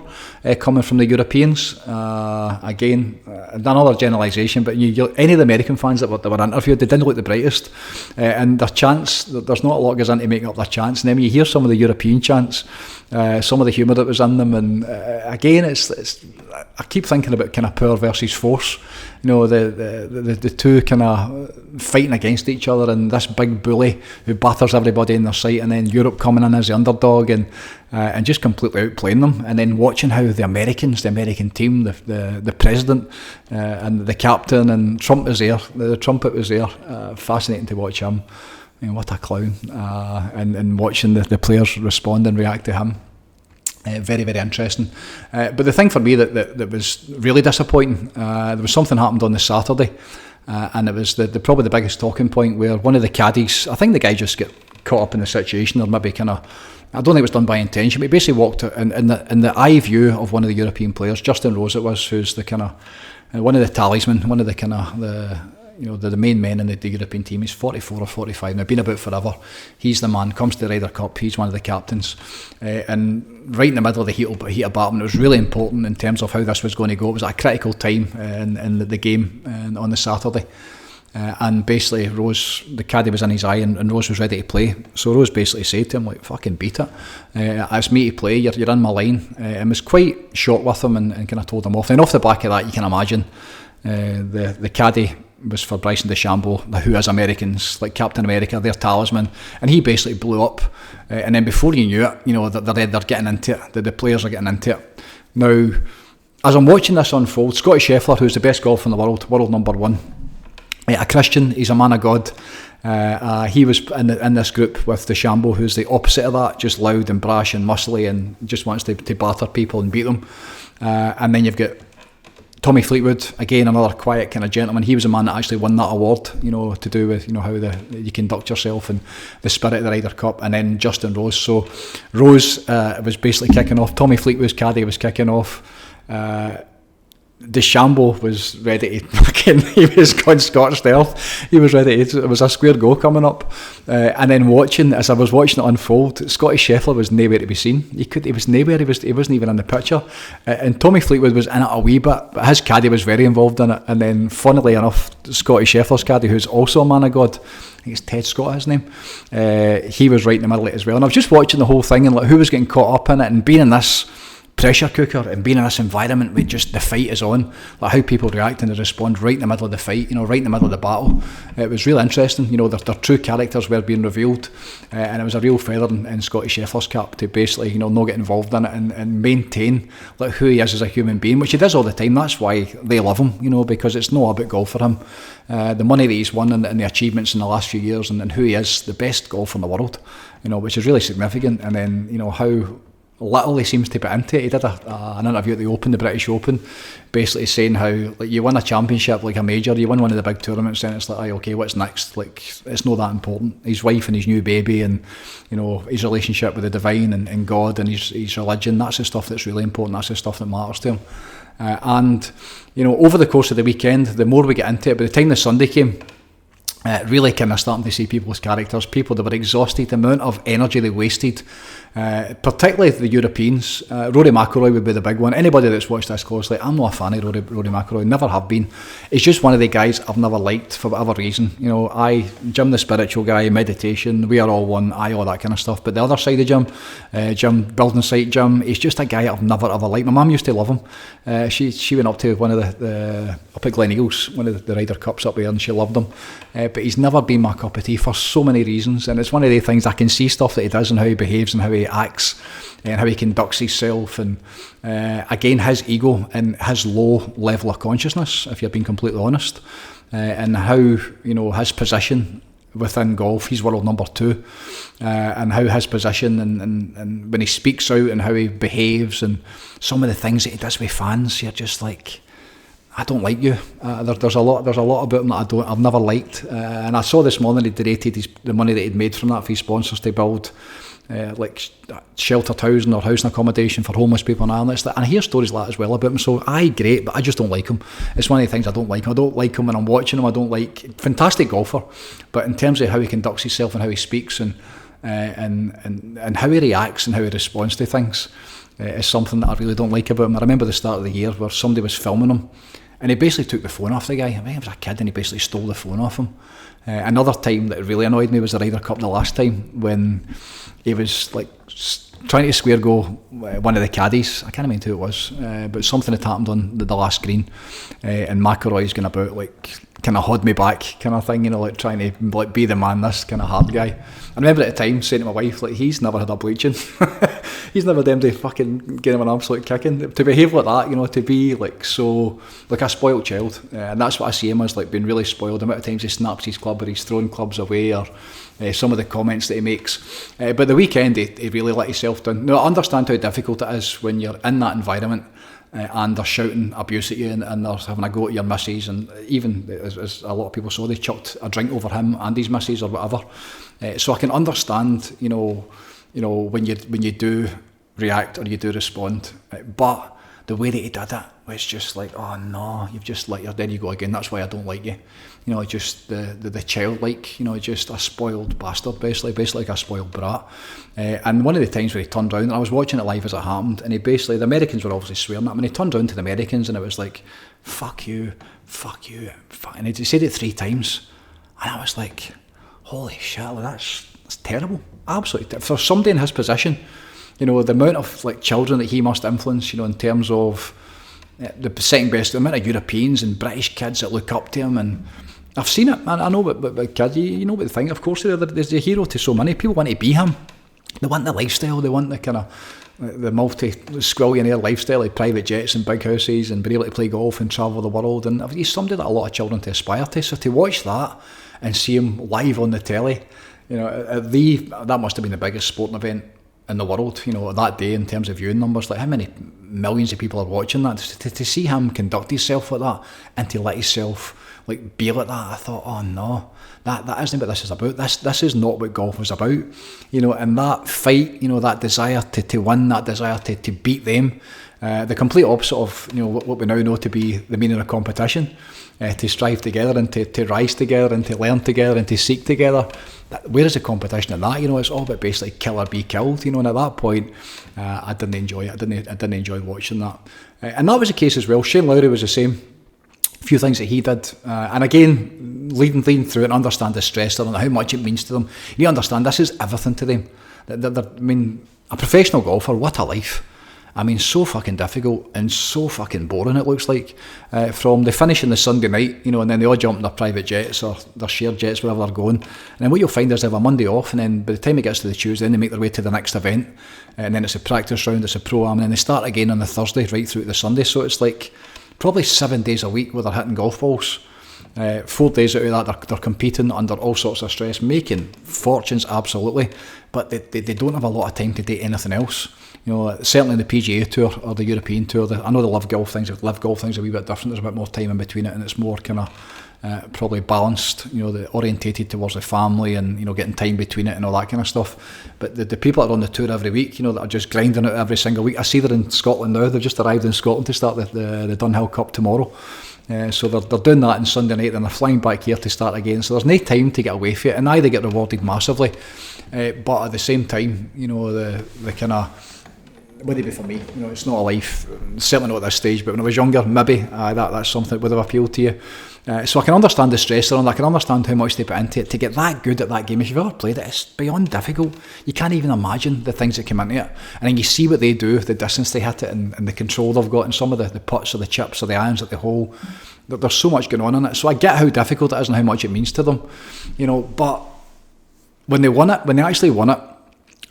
coming from the Europeans. Again, another generalisation, but any of the American fans that were interviewed, they didn't look the brightest. And their chants, there's not a lot goes into making up their chants. And then when you hear some of the European chants, some of the humour that was in them, and again, I keep thinking about kind of power versus force. The two kind of fighting against each other, and this big bully who batters everybody in their sight, and then Europe coming in as the underdog and just completely outplaying them, and then watching how the American team, the president and the captain and Trump was there, the trumpet was there. Fascinating to watch him. What a clown, and watching the players respond and react to him. Very, very interesting. But the thing for me that was really disappointing, there was something happened on the Saturday, and it was probably the biggest talking point, where one of the caddies, I think the guy just got caught up in the situation, or maybe kind of, I don't think it was done by intention, but he basically walked in the eye view of one of the European players, Justin Rose it was, who's the kind of one of the talisman, one of the kind of the main men in the European team. He's 44 or 45 now, been about forever. He's the man, comes to the Ryder Cup, he's one of the captains, and right in the middle of the heat of battle, it was really important in terms of how this was going to go. It was at a critical time in the game on the Saturday, and basically Rose, the caddy was in his eye, and Rose was ready to play. So Rose basically said to him, like, fucking beat it, it's me to play, you're in my line, and was quite short with him and kind of told him off. And off the back of that, you can imagine the caddy was for Bryson DeChambeau, who is Americans, like Captain America, their talisman, and he basically blew up, and then before you knew it, they're getting into it, the players are getting into it. Now, as I'm watching this unfold, Scotty Scheffler, who's the best golfer in the world number one, a Christian, he's a man of God, he was in this group with DeChambeau, who's the opposite of that, just loud and brash and muscly and just wants to batter people and beat them, and then you've got Tommy Fleetwood, again another quiet kind of gentleman. He was a man that actually won that award, to do with how you conduct yourself and the spirit of the Ryder Cup. And then Justin Rose. So Rose was basically kicking off. Tommy Fleetwood's caddy was kicking off. DeChambeau was ready to he was gone Scottish stealth. He was ready to, it was a square go coming up, and then as I was watching it unfold, Scotty Scheffler was nowhere to be seen. He was nowhere. He wasn't even in the picture, and Tommy Fleetwood was in it a wee bit, but his caddy was very involved in it. And then, funnily enough, Scotty Scheffler's caddy, who's also a man of God, I think it's Ted Scott, his name, he was right in the middle of it as well. And I was just watching the whole thing and like who was getting caught up in it, and being in this pressure cooker and being in this environment where just the fight is on, like how people react and respond right in the middle of the fight, right in the middle of the battle. It was really interesting. Their true characters were being revealed, and it was a real feather in Scotty Scheffler's cap to basically not get involved in it and maintain like who he is as a human being, which he does all the time. That's why they love him, because it's not about golf for him. The money that he's won and the achievements in the last few years, and who he is, the best golfer in the world, which is really significant. And then how little he seems to put into it. He did an interview at the Open, the British Open, basically saying how, like, you win a championship, like a major, you win one of the big tournaments, and it's like, aye, okay, what's next? Like, it's not that important. His wife and his new baby, and, you know, his relationship with the divine and God and his religion, that's the stuff that's really important. That's the stuff that matters to him. And, you know, over the course of the weekend, the more we get into it, by the time the Sunday came, really kind of starting to see people's characters, people that were exhausted, the amount of energy they wasted, particularly the Europeans. Rory McIlroy would be the big one. Anybody that's watched this closely, I'm not a fan of Rory McIlroy, never have been. He's just one of the guys I've never liked for whatever reason. You know, Jim the spiritual guy, meditation, we are all one, all that kind of stuff. But the other side of Jim, building site Jim, he's just a guy I've never ever liked. My mum used to love him. She went up to one of the up at Glen Eagles, one of the Ryder Cups up there, and she loved him. But he's never been my cup of tea for so many reasons, and it's one of the things I can see stuff that he does and how he behaves and how he acts and how he conducts himself, and again, his ego and his low level of consciousness, if you're being completely honest, and how, you know, his position within golf, he's world number 2, and how his position and when he speaks out and how he behaves and some of the things that he does with fans, you're just like, I don't like you. There's a lot about him that I've never liked, and I saw this morning he donated the money that he'd made from that for his sponsors to build like sheltered housing or housing accommodation for homeless people in Ireland. And I hear stories like that as well about him. So great, but I just don't like him. It's one of the things I don't like. I don't like him when I'm watching him. I don't like, fantastic golfer, but in terms of how he conducts himself and how he speaks and how he reacts and how he responds to things, is something that I really don't like about him. I remember the start of the year where somebody was filming him, and he basically took the phone off the guy. I think he was a kid, and he basically stole the phone off him. Another time that really annoyed me was the Ryder Cup the last time, when he was like trying to square go one of the caddies. I can't remember who it was, but something had happened on the last green, and McIlroy's going about like kind of hold me back kind of thing, you know, like trying to like be the man, this kind of hard guy. I remember at the time saying to my wife, like, he's never had a bleaching. He's never done to fucking get him an absolute kicking. To behave like that, you know, to be like so, like a spoiled child. And that's what I see him as, like being really spoiled. The amount of times he snaps his club or he's throwing clubs away, or some of the comments that he makes. But the weekend, he really let himself down. Now, I understand how difficult it is when you're in that environment, and they're shouting abuse at you, and they're having a go at your missus, and even as a lot of people saw, they chucked a drink over him and his missus or whatever. So I can understand, you know, when you do react or you do respond, but the way that he did it was just like, oh no, you've just let there you go again. That's why I don't like you. You know, just the childlike, you know, just a spoiled bastard, basically like a spoiled brat. And one of the times where he turned around, and I was watching it live as it happened, and he basically, the Americans were obviously swearing at him, and he turned around to the Americans, and it was like, fuck you, and he said it 3 times, and I was like, holy shit, that's terrible, absolutely. For somebody in his position, you know, the amount of like children that he must influence, you know, in terms of the second best, the amount of Europeans and British kids that look up to him, and I've seen it, I know, but kids, you know what they think. Of course, there's a hero to so many people. Want to be him. They want the lifestyle. They want the kind of the multi-squillionaire lifestyle, like private jets and big houses, and being able to play golf and travel the world. And he's somebody that a lot of children to aspire to. So to watch that and see him live on the telly, you know, that must have been the biggest sporting event in the world, you know, that day in terms of viewing numbers. Like, how many millions of people are watching that? To see him conduct himself like that, and to let himself like be like that, I thought, oh no, that isn't what this is about. This is not what golf is about, you know. And that fight, you know, that desire to win, that desire to beat them, the complete opposite of, you know, what we now know to be the meaning of competition, to strive together and to rise together and to learn together and to seek together. Where is the competition in that? You know, it's all about basically kill or be killed, you know. And at that point, I didn't enjoy it. I didn't enjoy watching that. And that was the case as well. Shane Lowry was the same. A few things that he did, and again, leading through it and understand the stress and how much it means to them. You understand this is everything to them. I mean, a professional golfer, what a life. I mean, so fucking difficult and so fucking boring it looks like. From the finish on the Sunday night, you know, and then they all jump in their private jets or their shared jets, wherever they're going. And then what you'll find is they have a Monday off, and then by the time it gets to the Tuesday, then they make their way to the next event. And then it's a practice round, it's a pro-am, and then they start again on the Thursday right through to the Sunday. So it's like probably 7 days a week where they're hitting golf balls. 4 days out of that they're competing under all sorts of stress, making fortunes, absolutely, but they don't have a lot of time to do anything else. certainly the PGA Tour or the European Tour, I know the live golf things are a wee bit different. There's a bit more time in between it, and it's more kind of probably balanced, orientated towards the family and, getting time between it and all that kind of stuff. But the people that are on the tour every week, that are just grinding it every single week. I see they're in Scotland now. They've just arrived in Scotland to start the Dunhill Cup tomorrow. So they're doing that on Sunday night, and they're flying back here to start again. So there's no time to get away from it, and they get rewarded massively. But at the same time, the kind of, would it be for me? It's not a life, certainly not at this stage, but when I was younger, maybe that's something that would have appealed to you. So I can understand the stress around it. I can understand how much they put into it to get that good at that game. If you've ever played it, it's beyond difficult. You can't even imagine the things that come into it. And then you see what they do, the distance they hit it, and the control they've got, and some of the putts or the chips or the irons at the hole. There's so much going on in it. So I get how difficult it is and how much it means to them. But when they actually won it,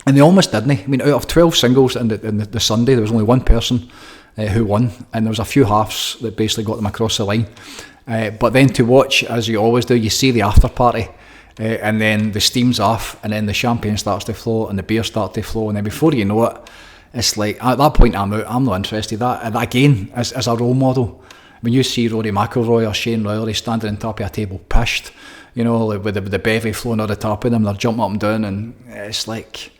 and they almost didn't. I mean, out of 12 singles in the Sunday, there was only one person who won, and there was a few halves that basically got them across the line. But then to watch, as you always do, you see the after party, and then the steam's off, and then the champagne starts to flow, and the beer starts to flow, and then before you know it, it's like, at that point I'm out, I'm not interested. That again, as a role model, when you see Rory McIlroy or Shane Lowry standing on top of a table pissed, with the bevy flowing out the top of them, they're jumping up and down, and it's like,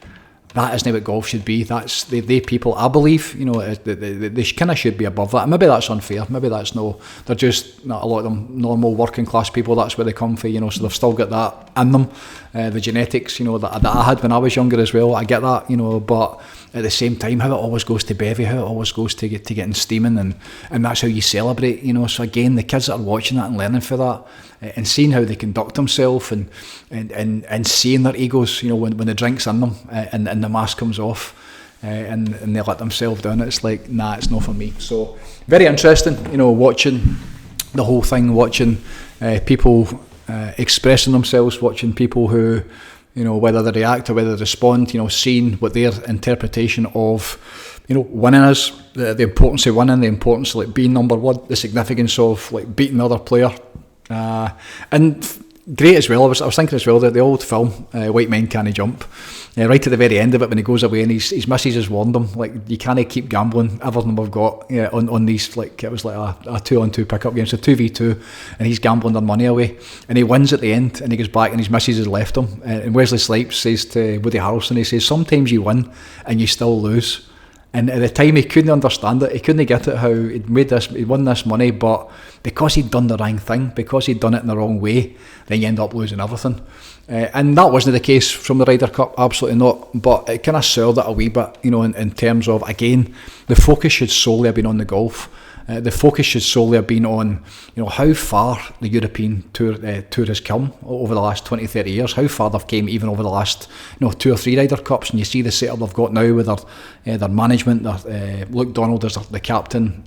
that isn't what golf should be. That's they people, I believe, they kind of should be above that. Maybe that's unfair. Maybe that's they're just not a lot of them normal working class people. That's where they come from, so they've still got that in them. The genetics, that I had when I was younger as well. I get that, but at the same time, how it always goes to bevy, how it always goes to getting steaming, and that's how you celebrate, So again, the kids that are watching that and learning for that, and seeing how they conduct themselves, and seeing their egos, when the drink's in them, and the mask comes off, and they let themselves down, it's like, nah, it's not for me. So very interesting, watching the whole thing, watching people expressing themselves, watching people who, whether they react or whether they respond, seeing what their interpretation of, winning is, the importance of winning, the importance of being number one, the significance of beating the other player, and great as well. I was thinking as well that the old film White Men Can't Jump, right at the very end of it, when he goes away and his missus has warned him, you can't keep gambling everything we've got on these, it was like a 2-on-2 pickup game, so 2v2, and he's gambling their money away, and he wins at the end, and he goes back and his missus has left him, and Wesley Snipes says to Woody Harrelson, he says, sometimes you win and you still lose. And at the time he couldn't understand it, he couldn't get it, how he'd won this money, but because he'd done the wrong thing, because he'd done it in the wrong way, then you end up losing everything. And that wasn't the case from the Ryder Cup, absolutely not, but it kind of soiled it a wee bit, in terms of, again, the focus should solely have been on the golf. The focus should solely have been on, how far the European tour has come over the last 20-30 years, how far they've came even over the last 2 or 3 Ryder Cups, and you see the setup they've got now with their management. Luke Donald is the captain,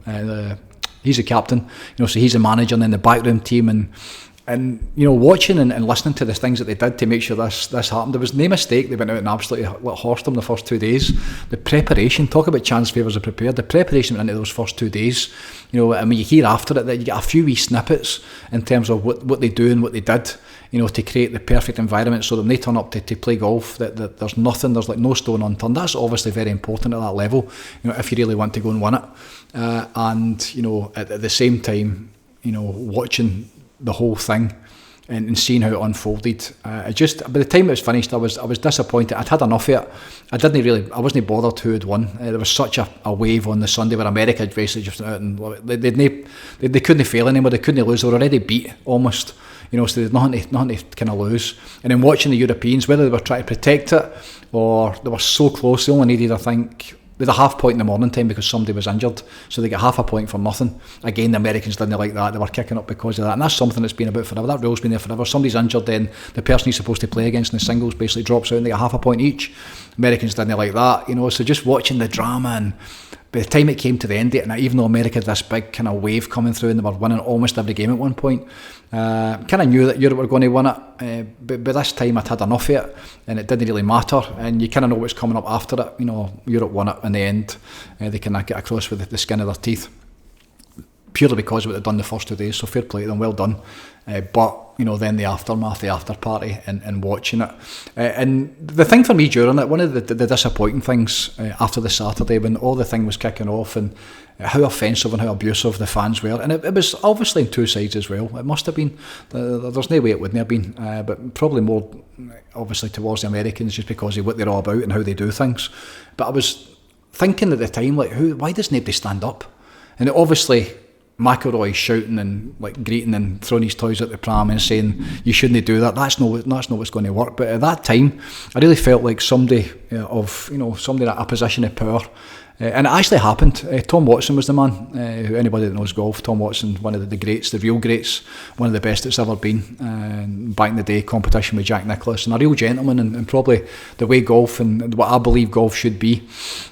he's the captain, so he's a manager, and then the backroom team, and watching and listening to the things that they did to make sure this happened. There was no mistake. They went out and absolutely horsed them the first 2 days. The preparation, talk about chance favours are prepared. The preparation went into those first 2 days. I mean, you hear after it that you get a few wee snippets in terms of what they do and what they did, to create the perfect environment so that when they turn up to play golf, that there's nothing, there's no stone unturned. That's obviously very important at that level, if you really want to go and win it. And at the same time, watching the whole thing and seeing how it unfolded, by the time it was finished, I was disappointed. I'd had enough of it. I wasn't bothered who had won. There was such a wave on the Sunday where America had basically just out, and they couldn't fail anymore. They couldn't lose. They were already beat almost. So there's nothing to kind of lose. And then watching the Europeans, whether they were trying to protect it or they were so close, they only needed, I think, they had a half point in the morning time because somebody was injured, so they got half a point for nothing. Again, the Americans didn't like that. They were kicking up because of that, and that's something that's been about forever. That rule's been there forever. Somebody's injured, then the person he's supposed to play against in the singles basically drops out and they get half a point each. Americans didn't like that, so just watching the drama, and by the time it came to the end of it, and even though America had this big kind of wave coming through and they were winning almost every game at one point, kind of knew that Europe were going to win it, but by this time I'd had enough of it and it didn't really matter, and you kind of know what's coming up after it. Europe won it in the end. They can get across with the skin of their teeth. purely because of what they'd done the first 2 days, so fair play to them, well done. But, then the aftermath, the after party, and watching it. And the thing for me during it, one of the disappointing things after the Saturday, when all the thing was kicking off, and how offensive and how abusive the fans were, and it was obviously on two sides as well. It must have been. There's no way it wouldn't have been, but probably more obviously towards the Americans, just because of what they're all about and how they do things. But I was thinking at the time, like, why does nobody stand up? And obviously McIlroy shouting and like greeting and throwing his toys at the pram and saying you shouldn't do that. That's not what's going to work. But at that time, I really felt like somebody somebody at a position of power. And it actually happened. Tom Watson was the man. Who anybody that knows golf, Tom Watson, one of the greats, the real greats, one of the best it's ever been. Back in the day, competition with Jack Nicklaus, and a real gentleman, and probably the way golf and what I believe golf should be.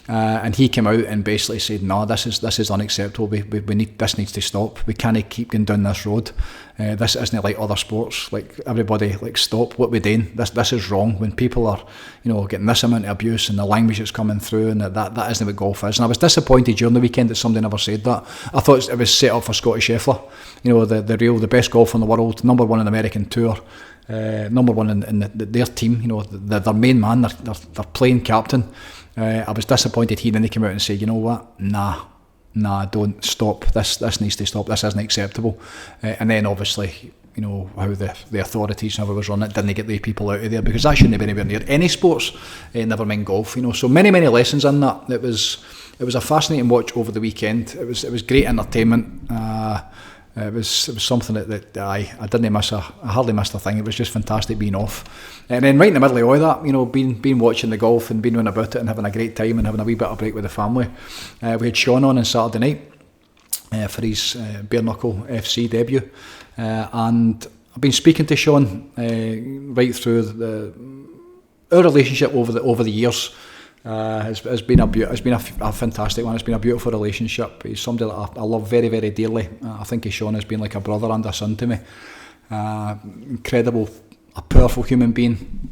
And he came out and basically said, "No, this is unacceptable. This needs to stop. We can't keep going down this road. This isn't like other sports. Like everybody, like stop what we're doing. This is wrong. When people are, getting this amount of abuse and the language that's coming through, and that isn't what golf is." And I was disappointed during the weekend that somebody never said that. I thought it was set up for Scotty Scheffler, the best golfer in the world, number one in the American Tour, number one in their team. Their main man, their playing captain. I was disappointed he didn't come out and say, "You know what? Nah, don't stop. This needs to stop. This isn't acceptable." And then obviously, how the authorities, whoever was running it, didn't get the people out of there, because that shouldn't have been anywhere near any sports, never mind golf. So many lessons in that. It was a fascinating watch over the weekend. It was great entertainment. It was something that I didn't miss. I hardly missed a thing. It was just fantastic being off. And then right in the middle of all that, being watching the golf and being about it and having a great time and having a wee bit of break with the family. We had Sean on Saturday night for his bare knuckle FC debut, and I've been speaking to Sean right through our relationship over the years. Has been a fantastic one. It's been a beautiful relationship. He's somebody that I love very, very dearly. I think Sean has been like a brother and a son to me. Incredible, a powerful human being.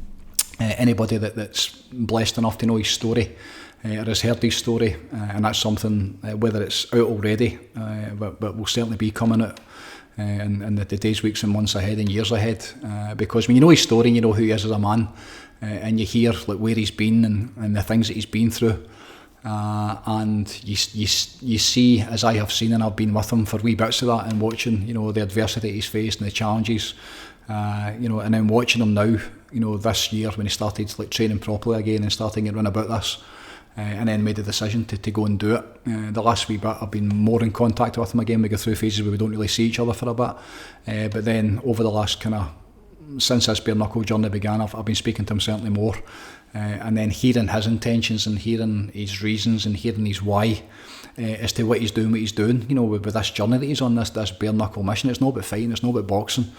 Anybody that's blessed enough to know his story or has heard his story, and that's something, whether it's out already, but will certainly be coming out in the days, weeks and months ahead and years ahead, because when you know his story and you know who he is as a man, and you hear like where he's been and the things that he's been through, and you see, as I have seen, and I've been with him for wee bits of that, and watching the adversity he's faced and the challenges, and then watching him now, this year when he started like training properly again and starting to run about this, and then made the decision to go and do it. The last wee bit I've been more in contact with him again. We go through phases where we don't really see each other for a bit, but then over the last since this bare knuckle journey began, I've been speaking to him certainly more, and then hearing his intentions and hearing his reasons and hearing his why as to what he's doing, with this journey that he's on, this bare knuckle mission. It's not about fighting, it's not about boxing.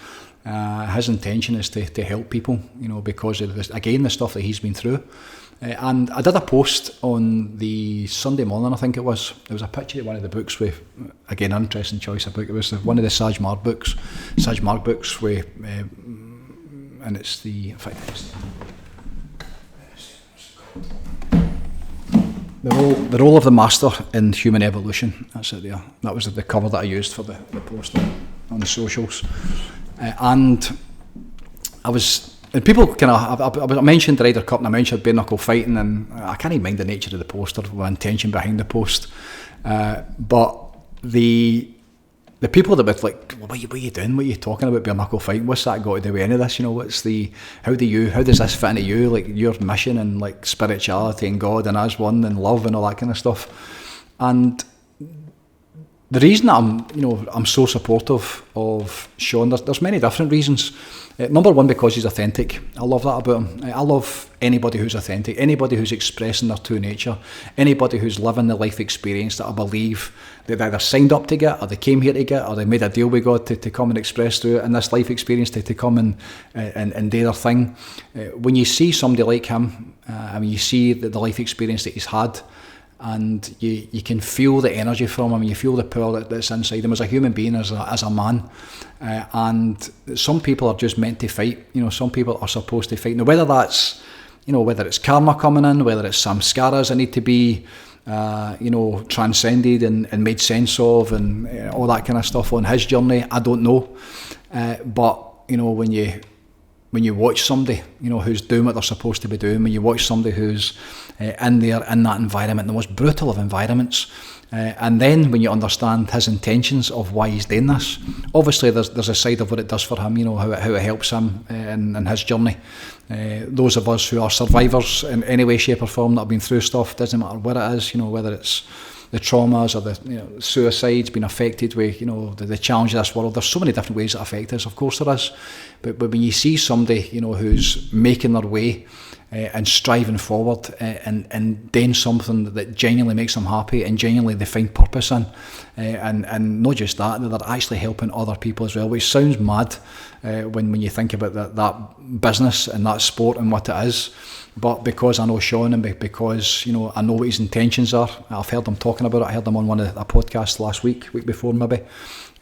His intention is to help people, because of this, again, the stuff that he's been through. And I did a post on the Sunday morning, I think it was. There was a picture of one of the books with, again, interesting choice of book. It was one of the Saj Marg books, where, and it's the, in fact, the role of the master in human evolution. That's it there. That was the cover that I used for the post on the socials. And people I mentioned the Ryder Cup and I mentioned bare knuckle fighting, and I can't even mind the nature of the post or the intention behind the post. But the people that were like, what are you doing? What are you talking about bare knuckle fighting? What's that got to do with any of this? How does this fit into you? Like your mission and like spirituality and God and as one and love and all that kind of stuff. And the reason that I'm so supportive of Sean, there's many different reasons. Number one, because he's authentic. I love that about him. I love anybody who's authentic, anybody who's expressing their true nature, anybody who's living the life experience that I believe they've either signed up to get, or they came here to get, or they made a deal with God to come and express through it, and this life experience to come and do their thing. When you see somebody like him, you see the life experience that he's had, and you can feel the energy from him, you feel the power that's inside him as a human being, as a man. And some people are just meant to fight. Some people are supposed to fight. Now, whether it's karma coming in, whether it's samskaras that need to be transcended and made sense of, and all that kind of stuff on his journey. I don't know, but when you watch somebody who's doing what they're supposed to be doing, when you watch somebody who's in that environment, the most brutal of environments, and then when you understand his intentions of why he's doing this, obviously there's a side of what it does for him, how it helps him in his journey. Those of us who are survivors in any way, shape or form that have been through stuff, doesn't matter what it is, whether it's the traumas or the suicides, being affected with the challenge of this world. There's so many different ways that affect us, of course there is, but when you see somebody who's making their way and striving forward and doing something that genuinely makes them happy and genuinely they find purpose in, and not just that, they're actually helping other people as well, which sounds mad when you think about that business and that sport and what it is. But because I know Sean and because I know what his intentions are, I've heard him talking about it. I heard him on one of the podcasts last week before maybe,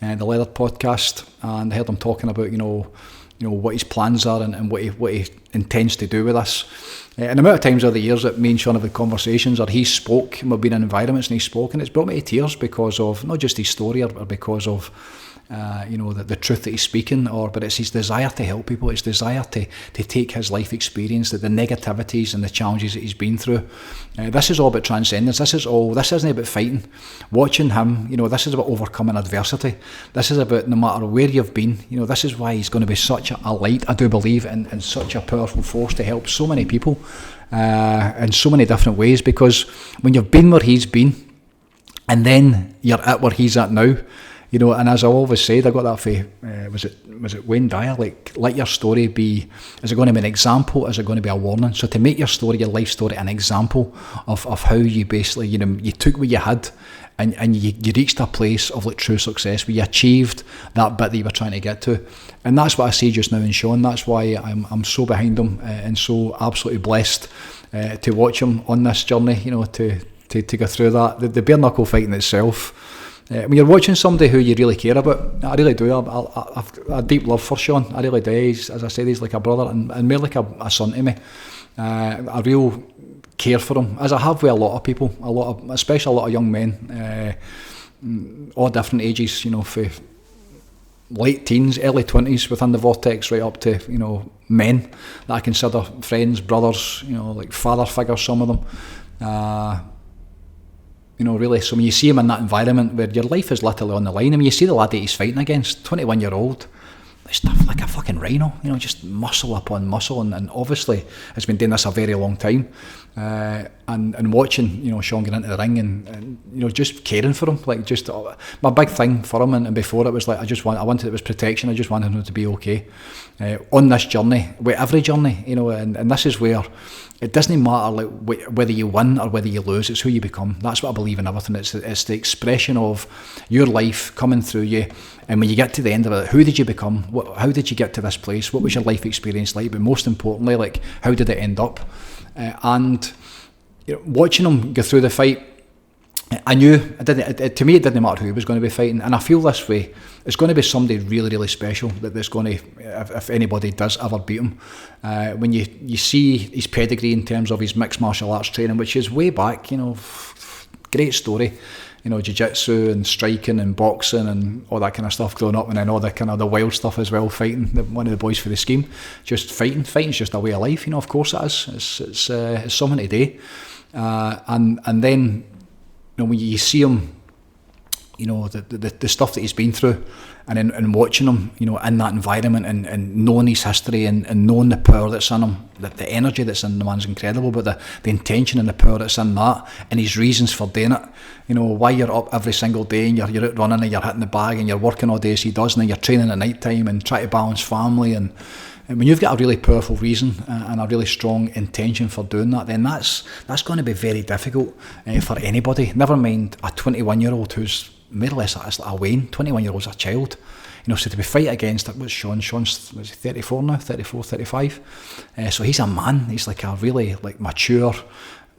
the Leather podcast, and I heard him talking about what his plans are and what he intends to do with us. And the amount of times over the years that me and Sean have had conversations, or he spoke, we've been in environments and he's spoken, it's brought me to tears because of not just his story or because of the truth that he's speaking, but it's his desire to help people, his desire to take his life experience, the negativities and the challenges that he's been through. This is all about transcendence. This isn't about fighting. Watching him, this is about overcoming adversity. This is about no matter where you've been, this is why he's going to be such a light, I do believe, and such a powerful force to help so many people in so many different ways, because when you've been where he's been and then you're at where he's at now, and as I always said, I got that for, was it Wayne Dyer, let your story be, is it going to be an example, is it going to be a warning? So to make your story, your life story, an example of how you basically, you took what you had and you reached a place of true success where you achieved that bit that you were trying to get to. And that's what I see just now in Sean. That's why I'm so behind him and so absolutely blessed to watch him on this journey, to go through that. The bare knuckle fighting itself, when you're watching somebody who you really care about, I really do. I've a deep love for Sean. I really do. As I said, he's like a brother and more like a son to me. I real care for him, as I have with a lot of people, especially a lot of young men, all different ages. For late teens, early 20s within the Vortex, right up to men that I consider friends, brothers, like father figures. Some of them. Really, so when you see him in that environment where your life is literally on the line, you see the lad that he's fighting against, 21-year-old, stuff like a fucking rhino, just muscle upon muscle, and obviously has been doing this a very long time, and watching, Sean get into the ring and just caring for him, my big thing for him, and before it was I wanted it was protection. I just wanted him to be okay, on this journey, with every journey, and this is where it doesn't matter whether you win or whether you lose, it's who you become. That's what I believe in everything. It's the expression of your life coming through you, and when you get to the end of it, who did you become? How did you get to this place? What was your life experience like? But most importantly, how did it end up? And watching him go through the fight, I knew to me it didn't matter who he was going to be fighting, and I feel this way. It's going to be somebody really, really special that's going to, if anybody does ever beat him. When you see his pedigree in terms of his mixed martial arts training, which is way back, great story, jiu-jitsu and striking and boxing and all that kind of stuff growing up, and then all the kind of the wild stuff as well, fighting. One of the boys for the scheme, just fighting's just a way of life, of course it is. It's something to do, and then when you see him, the stuff that he's been through, and watching him, in that environment, and knowing his history, and knowing the power that's in him, the energy that's in the man's incredible, but the intention and the power that's in that, and his reasons for doing it, why you're up every single day, and you're out running, and you're hitting the bag, and you're working all day as he does, and then you're training at night time, and try to balance family, and when you've got a really powerful reason and a really strong intention for doing that, then that's going to be very difficult for anybody. Never mind a 21-year-old who's more or less a Wayne. 21-year-old's a child. So to be fight against, what's Sean's was he 34 now, 34, 35. So he's a man. He's a really mature,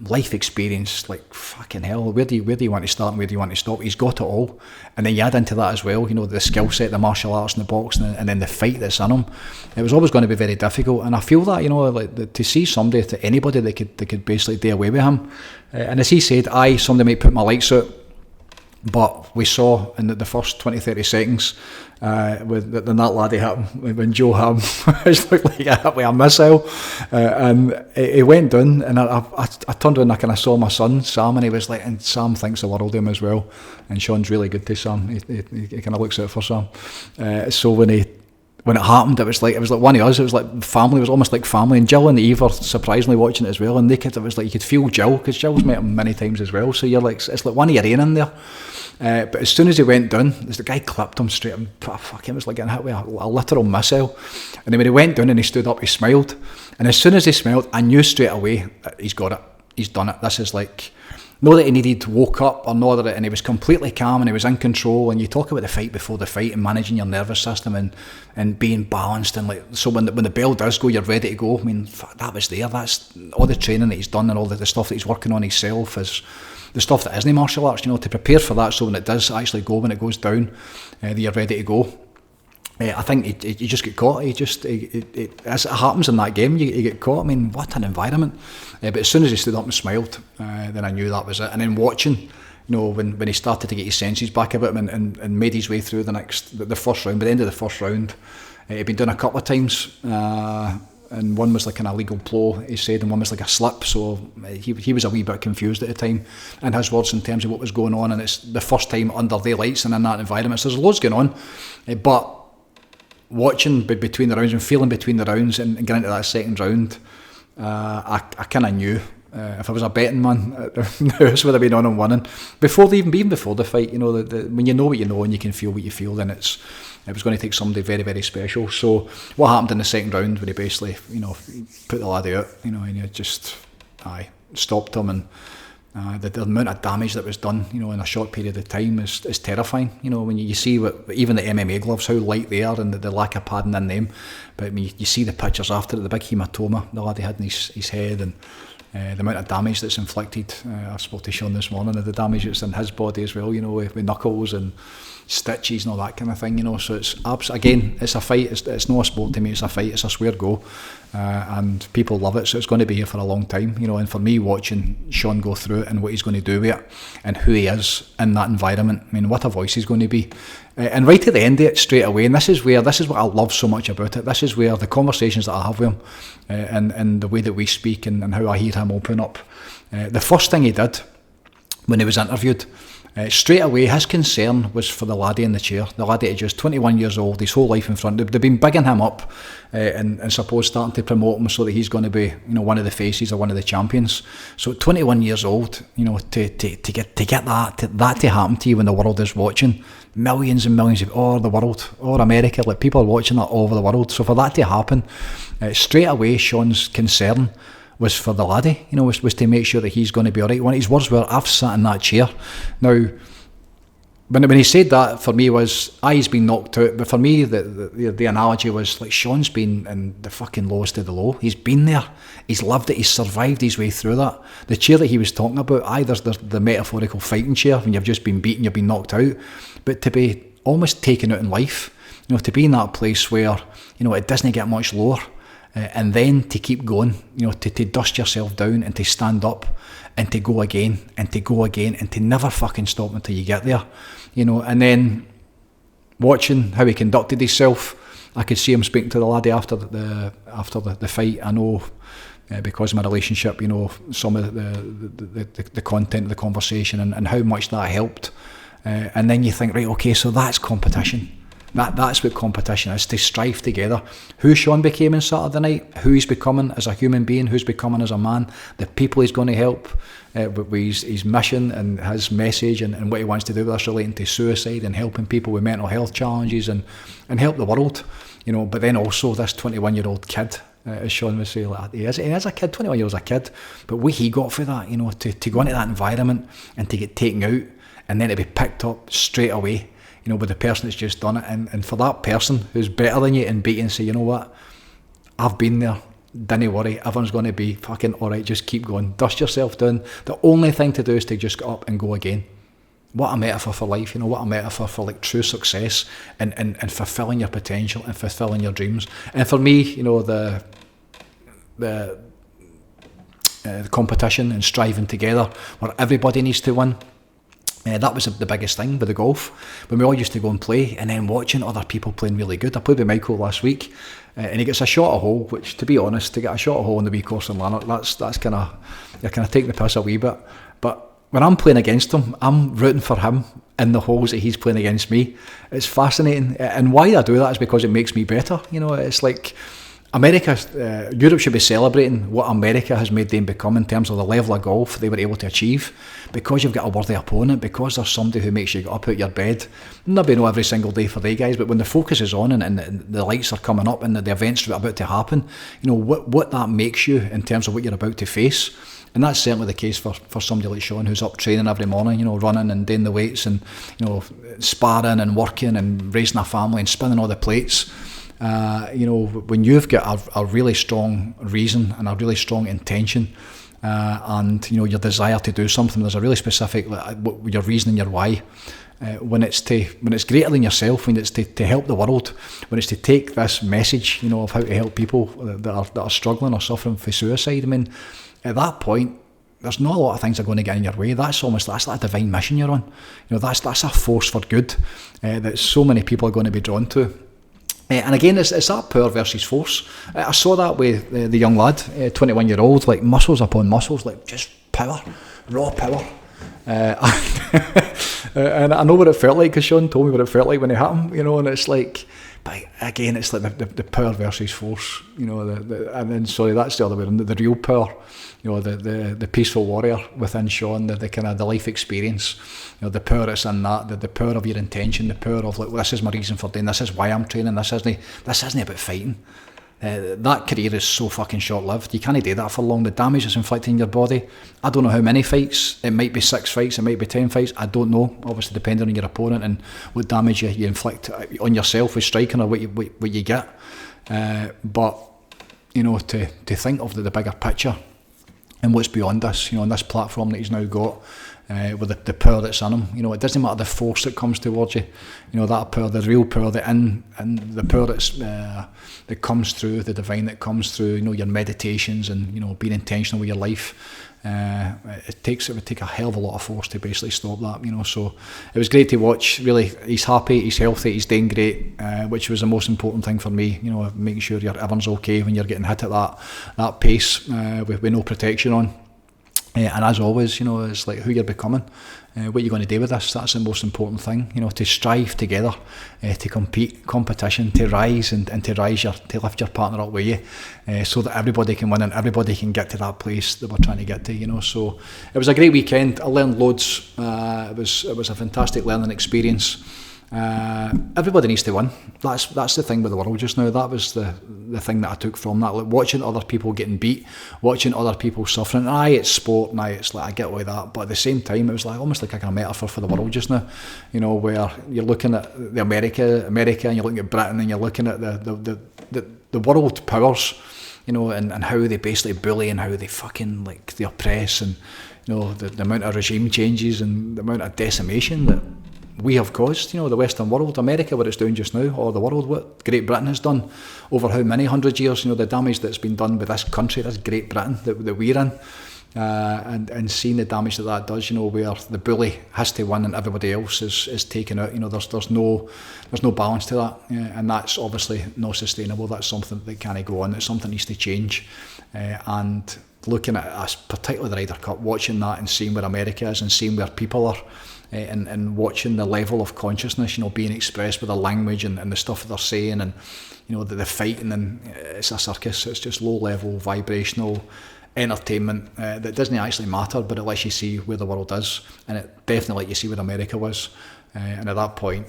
life experience, like fucking hell, where do you want to start and where do you want to stop? He's got it all. And then you add into that as well, you know, the skill set, the martial arts and the boxing, and then the fight that's in him. It was always going to be very difficult. And I feel that, you know, like to see somebody, to anybody that could basically do away with him. And as he said, somebody might put my lights out, but we saw in the first 20-30 seconds when that laddie hit him, when Joe hit him, it looked like a hit with a missile, and he went down, and I turned around and I saw my son Sam, and he was like, and Sam thinks the world of him as well, and Sean's really good to Sam. He kind of looks out for Sam. So when it happened, it was like one of us. It was like family. It was almost like family. And Jill and Eve were surprisingly watching it as well. And it was like you could feel Jill, because Jill's met him many times as well. So you're like, it's like one of your own in there. But as soon as he went down, the guy clipped him straight. And fuck, it was like getting hit with a literal missile. And then when he went down and he stood up, he smiled. And as soon as he smiled, I knew straight away, he's got it. He's done it. This is like, not that he needed to woke up or not that, and he was completely calm and he was in control. And you talk about the fight before the fight and managing your nervous system and being balanced, and like, so when the bell does go, you're ready to go. I mean, that was there. That's all the training that he's done and all the stuff that he's working on himself is the stuff that isn't martial arts, you know, to prepare for that, so when it does actually go, when it goes down, that you're ready to go. I think you just get caught. As it happens in that game, you get caught. I mean, what an environment. But as soon as he stood up and smiled, then I knew that was it. And then watching, you know, when he started to get his senses back about him and made his way through the first round, by the end of the first round, he'd been done a couple of times. And one was like an illegal blow, he said, and one was like a slip. So he was a wee bit confused at the time in his words in terms of what was going on. And it's the first time under the lights and in that environment. So there's loads going on. But watching between the rounds and feeling between the rounds and getting into that second round, I kind of knew if I was a betting man, the house would have been on and winning even before the fight. You know, when you know what you know and you can feel what you feel, then it was going to take somebody very, very special. So what happened in the second round when he basically, you know, put the laddie out, you know, and you just stopped him, and the amount of damage that was done, you know, in a short period of time is terrifying. You know, when you see even the MMA gloves, how light they are, and the lack of padding in them. But I mean, you see the pictures after it, the big hematoma the laddie had in his head, and the amount of damage that's inflicted. I spoke to Sean this morning of the damage that's in his body as well, you know, with knuckles and stitches and all that kind of thing, you know. So it's a fight. It's not a sport to me. It's a fight. It's a swear go, and people love it. So it's going to be here for a long time, you know. And for me, watching Sean go through it and what he's going to do with it and who he is in that environment, I mean, what a voice he's going to be. And right at the end of it, straight away, and this is what I love so much about it. This is where the conversations that I have with him, and the way that we speak and how I hear him open up. The first thing he did when he was interviewed, straight away, his concern was for the laddie in the chair. The laddie is just 21 years old, his whole life in front. They've been bigging him up and suppose starting to promote him so that he's going to be, you know, one of the faces or one of the champions. So 21 years old, you know, to get that to happen to you when the world is watching, millions and millions of the world or America, like people are watching that all over the world. So for that to happen, straight away, Sean's concern was for the laddie, you know, was to make sure that he's going to be all right. One of his words were, "I've sat in that chair." Now, when he said that, for me was, he's been knocked out. But for me, the analogy was like, Sean's been in the fucking lowest of the low. He's been there. He's lived it. He's survived his way through that. The chair that he was talking about, there's the metaphorical fighting chair when you've just been beaten, you've been knocked out. But to be almost taken out in life, you know, to be in that place where, you know, it doesn't get much lower. And then to keep going, you know, to dust yourself down and to stand up and to go again and to go again and to never fucking stop until you get there, you know. And then watching how he conducted himself, I could see him speaking to the laddie after the fight. I know because of my relationship, you know, some of the content of the conversation and how much that helped. And then you think, right, okay, so that's competition. That's what competition is, to strive together. Who Sean became on Saturday night, who he's becoming as a human being, who's becoming as a man, the people he's going to help, with his mission and his message and what he wants to do with us relating to suicide and helping people with mental health challenges and help the world, you know. But then also this 21-year-old kid, as Sean would say, like, he is a kid, 21 years old a kid, but what he got for that, you know, to go into that environment and to get taken out and then to be picked up straight away, you know, with the person that's just done it, and for that person who's better than you and beat you and say, you know what, I've been there, don't worry, everyone's going to be fucking alright, just keep going, dust yourself down. The only thing to do is to just get up and go again. What a metaphor for life, what a metaphor for like true success and fulfilling your potential and fulfilling your dreams. And for me, the competition and striving together where everybody needs to win, that was the biggest thing with the golf. When we all used to go and play, and then watching other people playing really good. I played with Michael last week, and he gets a shot a hole, which, to be honest, to get a shot a hole in the wee course in Lanark, that's kind of, you're kind of taking the piss a wee bit. But when I'm playing against him, I'm rooting for him in the holes that he's playing against me. It's fascinating, and why I do that is because it makes me better. It's like America, Europe should be celebrating what America has made them become in terms of the level of golf they were able to achieve, because you've got a worthy opponent, because there's somebody who makes you get up out your bed. Maybe not every single day for they guys, but when the focus is on and the lights are coming up and the events are about to happen, what that makes you in terms of what you're about to face. And that's certainly the case for somebody like Sean, who's up training every morning, running and doing the weights and, sparring and working and raising a family and spinning all the plates. When you've got a really strong reason and a really strong intention, and your desire to do something, there's a really specific your reason and your why. When it's greater than yourself, when it's to help the world, when it's to take this message, of how to help people that are struggling or suffering from suicide. I mean, at that point, there's not a lot of things that are going to get in your way. That's like a divine mission you're on. That's a force for good that so many people are going to be drawn to. And again, it's that power versus force. I saw that with the young lad, 21-year-old, like muscles upon muscles, like just power, raw power. And I know what it felt like, because Sean told me what it felt like when it happened, and it's like, but again, it's like the power versus force, and then, sorry, that's the other way around, the real power, the peaceful warrior within Sean, the kind of the life experience, the power that's in that, the power of your intention, the power of, like, well, this is my reason for doing this, is why I'm training, this isn't about fighting. That career is so fucking short-lived. You can't do that for long. The damage it's inflicting your body, I don't know how many fights. It might be 6 fights, it might be 10 fights, I don't know, obviously depending on your opponent and what damage you inflict on yourself with striking or what you get. But to think of the bigger picture and what's beyond this, on this platform that he's now got, with the power that's in him, it doesn't matter the force that comes towards you, that power, the real power, and the power that comes through, the divine that comes through, your meditations and being intentional with your life. It would take a hell of a lot of force to basically stop that, so it was great to watch. Really, he's happy, he's healthy, he's doing great, which was the most important thing for me, making sure everyone's okay when you're getting hit at that pace, with no protection on. And as always, it's like who you're becoming, what you're going to do with this. That's the most important thing, to strive together, to competition, to rise and to lift your partner up with you, so that everybody can win and everybody can get to that place that we're trying to get to, so it was a great weekend. I learned loads. It was a fantastic learning experience. Everybody needs to win. That's the thing with the world just now. That was the thing that I took from that. Like, watching other people getting beat, watching other people suffering. It's sport, it's like, I get all that, but at the same time, it was like almost like a metaphor for the world just now. Where you're looking at the America, and you're looking at Britain, and you're looking at the world powers, and how they basically bully and how they fucking they oppress, and the amount of regime changes and the amount of decimation that we have caused, the Western world, America, what it's doing just now, or the world, what Great Britain has done over how many 100 years, the damage that's been done with this country, this Great Britain that we're in, and seeing the damage that does, where the bully has to win and everybody else is taken out, there's no balance to that, and that's obviously not sustainable. That's something that can't go on. It's something that needs to change, and looking at us, particularly the Ryder Cup, watching that and seeing where America is and seeing where people are, and watching the level of consciousness, being expressed with the language and the stuff that they're saying, and the fighting, and it's a circus. It's just low level vibrational entertainment that doesn't actually matter, but it lets you see where the world is, and it definitely lets you see where America was. And at that point,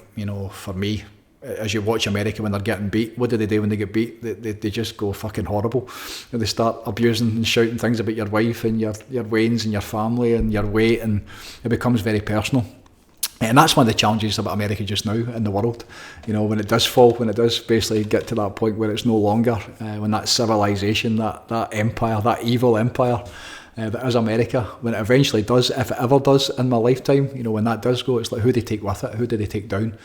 for me, as you watch America when they're getting beat, what do they do when they get beat? They just go fucking horrible. They start abusing and shouting things about your wife and your wains and your family and your weight, and it becomes very personal. And that's one of the challenges about America just now in the world. When it does fall, when it does basically get to that point where it's no longer, when that civilization, that empire, that evil empire that is America, when it eventually does, if it ever does in my lifetime, when that does go, it's like, who do they take with it? Who do they take down?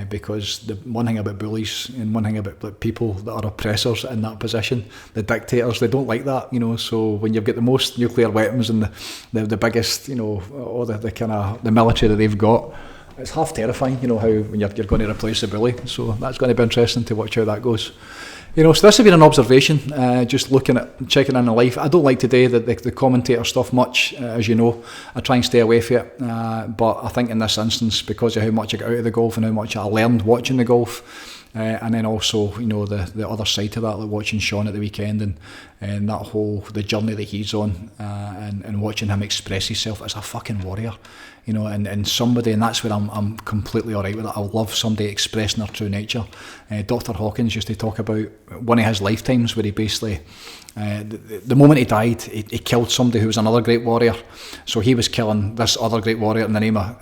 Because the one thing about bullies and one thing about people that are oppressors in that position, the dictators, they don't like that, so when you've got the most nuclear weapons and the biggest, all the kind of the military that they've got, it's half terrifying, how when you're going to replace the bully. So that's going to be interesting to watch how that goes. So this has been an observation, just checking in life. I don't like today the commentator stuff much, as you know. I try and stay away from it, but I think in this instance, because of how much I got out of the golf and how much I learned watching the golf, and then also, the other side to that, like watching Sean at the weekend and that whole, the journey that he's on, and watching him express himself as a fucking warrior, and somebody, and that's where I'm completely alright with it. I love somebody expressing their true nature. Dr. Hawkins used to talk about one of his lifetimes where he basically, the moment he died, he killed somebody who was another great warrior. So he was killing this other great warrior in the name of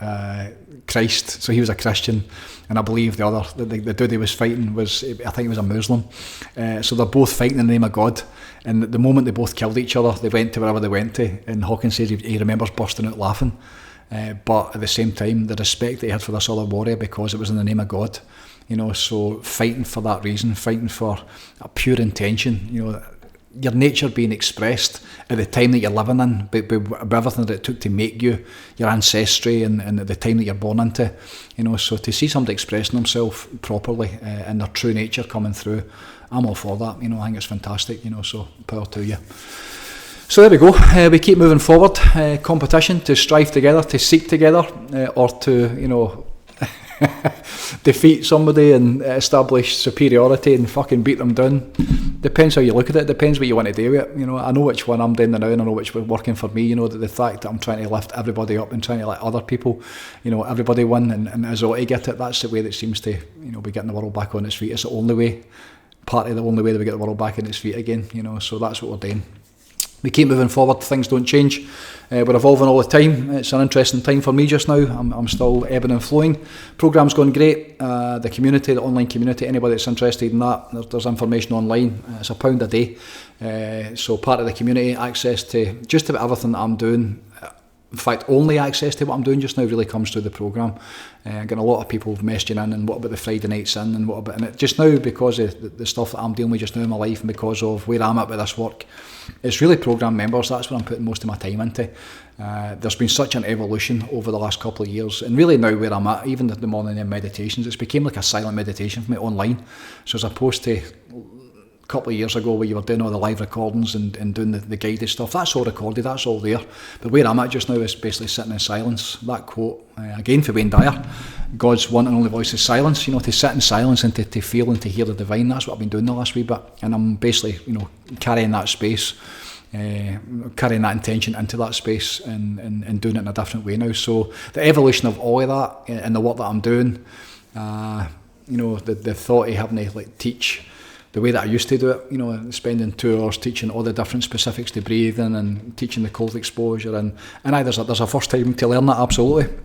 Christ. So he was a Christian, and I believe the dude he was fighting was, I think he was a Muslim. So they're both fighting in the name of God. And the moment they both killed each other, they went to wherever they went to. And Hawkins says he remembers bursting out laughing. But at the same time, the respect that he had for this other warrior, because it was in the name of God, so fighting for that reason, fighting for a pure intention, your nature being expressed at the time that you're living in, but everything that it took to make you, your ancestry and the time that you're born into, so to see somebody expressing themselves properly and their true nature coming through, I'm all for that. I think it's fantastic, so power to you. So there we go. We keep moving forward. Competition, to strive together, to seek together, or to, defeat somebody and establish superiority and fucking beat them down. Depends how you look at it. Depends what you want to do with it. I know which one I'm doing now, and I know which one's working for me. The fact that I'm trying to lift everybody up and trying to let other people, everybody win and as all to get it. That's the way that seems to, be getting the world back on its feet. It's the only way, part of the only way that we get the world back on its feet again. So that's what we're doing. We keep moving forward, things don't change. We're evolving all the time. It's an interesting time for me just now. I'm still ebbing and flowing. Program's going great. The community, the online community, anybody that's interested in that, there's information online. It's £1 a day. So part of the community, access to just about everything that I'm doing. In fact, only access to what I'm doing just now really comes through the programme. Getting a lot of people messaging in, and what about the Friday nights in, and what about, and it just now, because of the stuff that I'm dealing with just now in my life, and because of where I'm at with this work, it's really programme members. That's what I'm putting most of my time into. There's been such an evolution over the last couple of years, and really now where I'm at, even the morning meditations, it's became like a silent meditation for me online. So as opposed to couple of years ago where you were doing all the live recordings and doing the guided stuff, that's all recorded, that's all there. But where I'm at just now is basically sitting in silence. That quote, again for Wayne Dyer, God's one and only voice is silence, to sit in silence and to feel and to hear the divine. That's what I've been doing the last wee bit, and I'm basically carrying that space, carrying that intention into that space and doing it in a different way now. So the evolution of all of that and the work that I'm doing, the thought of having to teach the way that I used to do it, spending 2 hours teaching all the different specifics to breathing and teaching the cold exposure, and there's a first time to learn that, absolutely.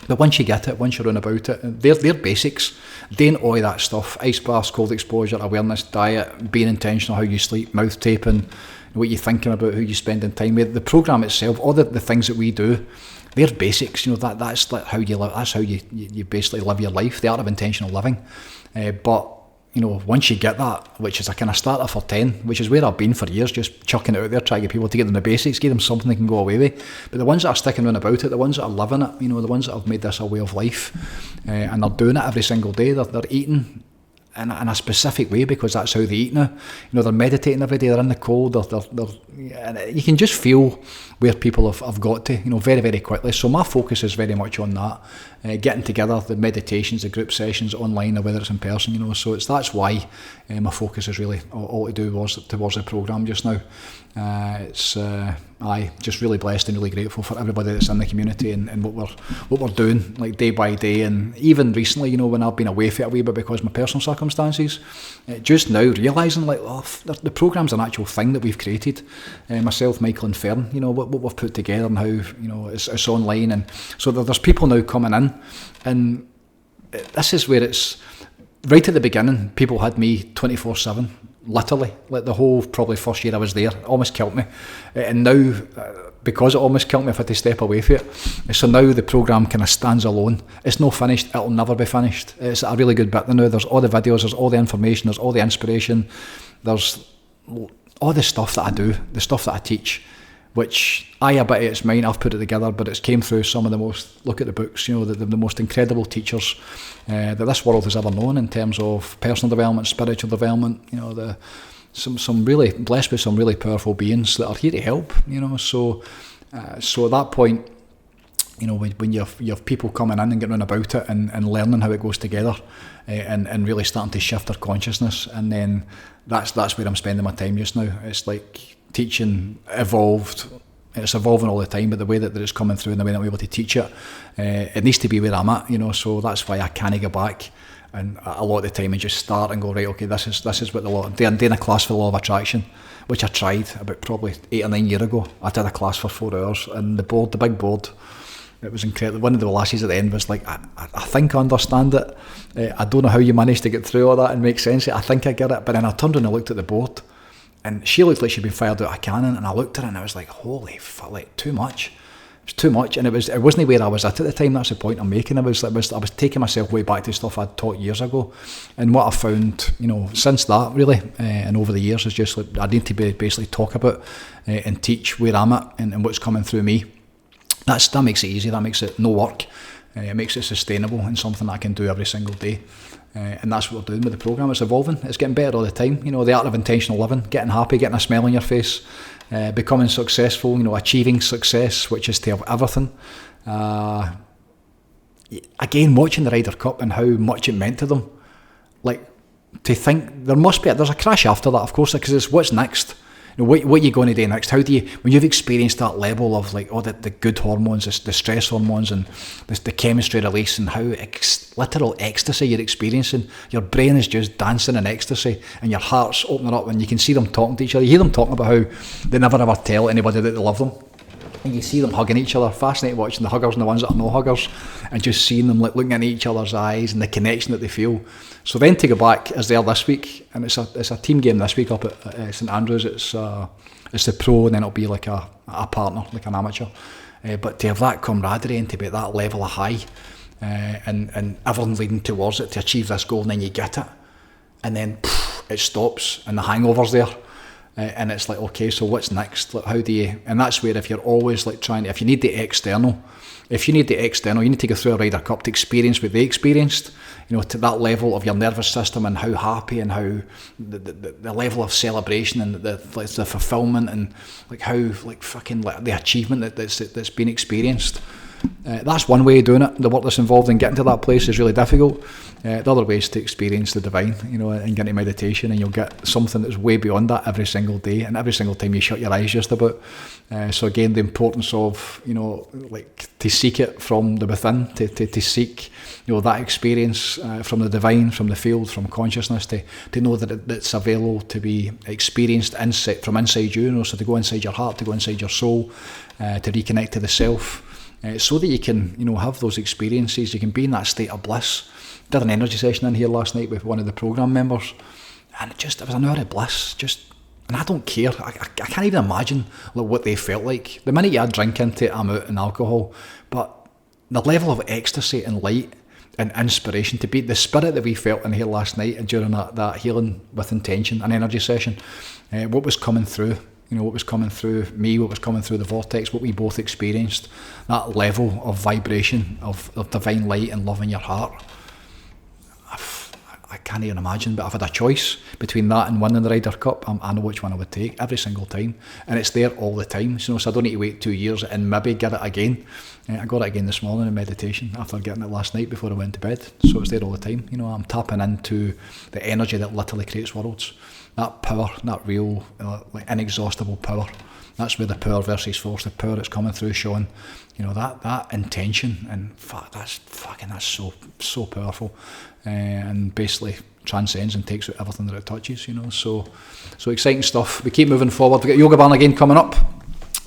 But once you get it, once you're on about it, they're basics. Doing all that stuff, ice baths, cold exposure, awareness, diet, being intentional, how you sleep, mouth taping, what you're thinking about, who you're spending time with. The programme itself, all the things that we do, they're basics. That's like how you live. That's how you basically live your life. The art of intentional living. But once you get that, which is a kind of starter for 10, which is where I've been for years, just chucking it out there, trying to get people to get them the basics, give them something they can go away with. But the ones that are sticking around about it, the ones that are living it, the ones that have made this a way of life, and they're doing it every single day, they're eating in a specific way because that's how they eat now. They're meditating every day, they're in the cold, and you can just feel where people have got to, very, very quickly. So my focus is very much on that, getting together, the meditations, the group sessions online, or whether it's in person, so that's why my focus is really all to do towards the programme just now. just really blessed and really grateful for everybody that's in the community and what we're doing, like, day by day. And even recently, you know, when I've been away for it a wee bit because of my personal circumstances, just now realising, like, the programme's an actual thing that we've created, myself, Michael and Fern, you know, what we've put together and how, you know, it's online. And so there's people now coming in, and this is where it's, right at the beginning, people had me 24/7. Literally, like the whole probably first year I was there, it almost killed me. And now, because it almost killed me, I've had to step away from it. So now the programme kind of stands alone. It's not finished, it'll never be finished. It's a really good bit now. There's all the videos, there's all the information, there's all the inspiration, there's all the stuff that I do, the stuff that I teach, which a bit of it's mine, I've put it together, but it's came through some of the most, look at the books, you know, the most incredible teachers that this world has ever known in terms of personal development, spiritual development, you know, some really, blessed with some really powerful beings that are here to help, you know. So at that point, you know, when you have people coming in and getting on about it and learning how it goes together, and really starting to shift their consciousness, and then that's where I'm spending my time just now. It's like teaching evolved. It's evolving all the time, but the way that it's coming through and the way that I'm able to teach it, it needs to be where I'm at, you know. So that's why I can't go back and a lot of the time and just start and go, right, okay, this is what the law. I'm doing a class for the law of attraction, which I tried about probably 8 or 9 years ago. I did a class for 4 hours, and the big board, it was incredible. One of the lasses at the end was like, I think I understand it. I don't know how you managed to get through all that and make sense of it. I think I get it. But then I turned and I looked at the board, and she looked like she'd been fired out of a cannon, and I looked at her and I was like, holy fuck, like, too much. It was too much, and it wasn't where I was at the time. That's the point I'm making. I was taking myself way back to stuff I'd taught years ago, and what I found, you know, since that really, and over the years, is just like I need to basically talk about and teach where I'm at and what's coming through me. That makes it easy. That makes it no work. It makes it sustainable and something I can do every single day. And that's what we're doing with the programme. It's evolving. It's getting better all the time. You know, the art of intentional living, getting happy, getting a smile on your face, becoming successful, you know, achieving success, which is to have everything. Again, watching the Ryder Cup and how much it meant to them. Like, to think there's a crash after that, of course, because it's what's next. You know, what are you going to do next? How do you, when you've experienced that level of like, the good hormones, the stress hormones, and the chemistry release, and how literal ecstasy you're experiencing, your brain is just dancing in ecstasy, and your heart's opening up, and you can see them talking to each other. You hear them talking about how they never ever tell anybody that they love them. And you see them hugging each other. Fascinating watching the huggers and the ones that are no huggers, and just seeing them like looking into each other's eyes and the connection that they feel. So then to go back as they are this week, and it's a team game this week up at St Andrews. It's the pro, and then it'll be like a partner, like an amateur. But to have that camaraderie and to be at that level of high, and everyone leading towards it to achieve this goal, and then you get it, and then it stops, and the hangover's there. And it's like, okay, so what's next? Like, how do you? And that's where, if you're always like trying to, if you need the external, you need to go through a Ryder Cup to experience what they experienced, you know, to that level of your nervous system, and how happy, and how the level of celebration, and the fulfillment, and like how like fucking like the achievement that's been experienced. That's one way of doing it. The work that's involved in getting to that place is really difficult. The other way is to experience the divine, you know, and get into meditation, and you'll get something that's way beyond that every single day, and every single time you shut your eyes just about. So again, the importance of, you know, like to seek it from the within, to seek, you know, that experience from the divine, from the field, from consciousness, to know that it's available to be experienced from inside you know, so to go inside your heart, to go inside your soul, to reconnect to the self. So that you can, you know, have those experiences, you can be in that state of bliss. Did an energy session in here last night with one of the programme members, and it was an hour of bliss, and I don't care. I can't even imagine like what they felt like. The minute you add drink into it, I'm out in alcohol, but the level of ecstasy and light and inspiration, to be the spirit that we felt in here last night and during that healing with intention, an energy session, what was coming through. You know, what was coming through me, what was coming through the Vortex, what we both experienced, that level of vibration, of divine light and love in your heart. I can't even imagine, but I've had a choice between that and winning the Ryder Cup. I know which one I would take every single time, and it's there all the time. So I don't need to wait 2 years and maybe get it again. I got it again this morning in meditation after getting it last night before I went to bed. So it's there all the time. You know, I'm tapping into the energy that literally creates worlds. That power, that real, like inexhaustible power, That's where the power versus force, the power that's coming through, Sean. You know, that intention, and that's so powerful, and basically transcends and takes out everything that it touches. You know, so exciting stuff. We keep moving forward. We got Yoga Barn again coming up.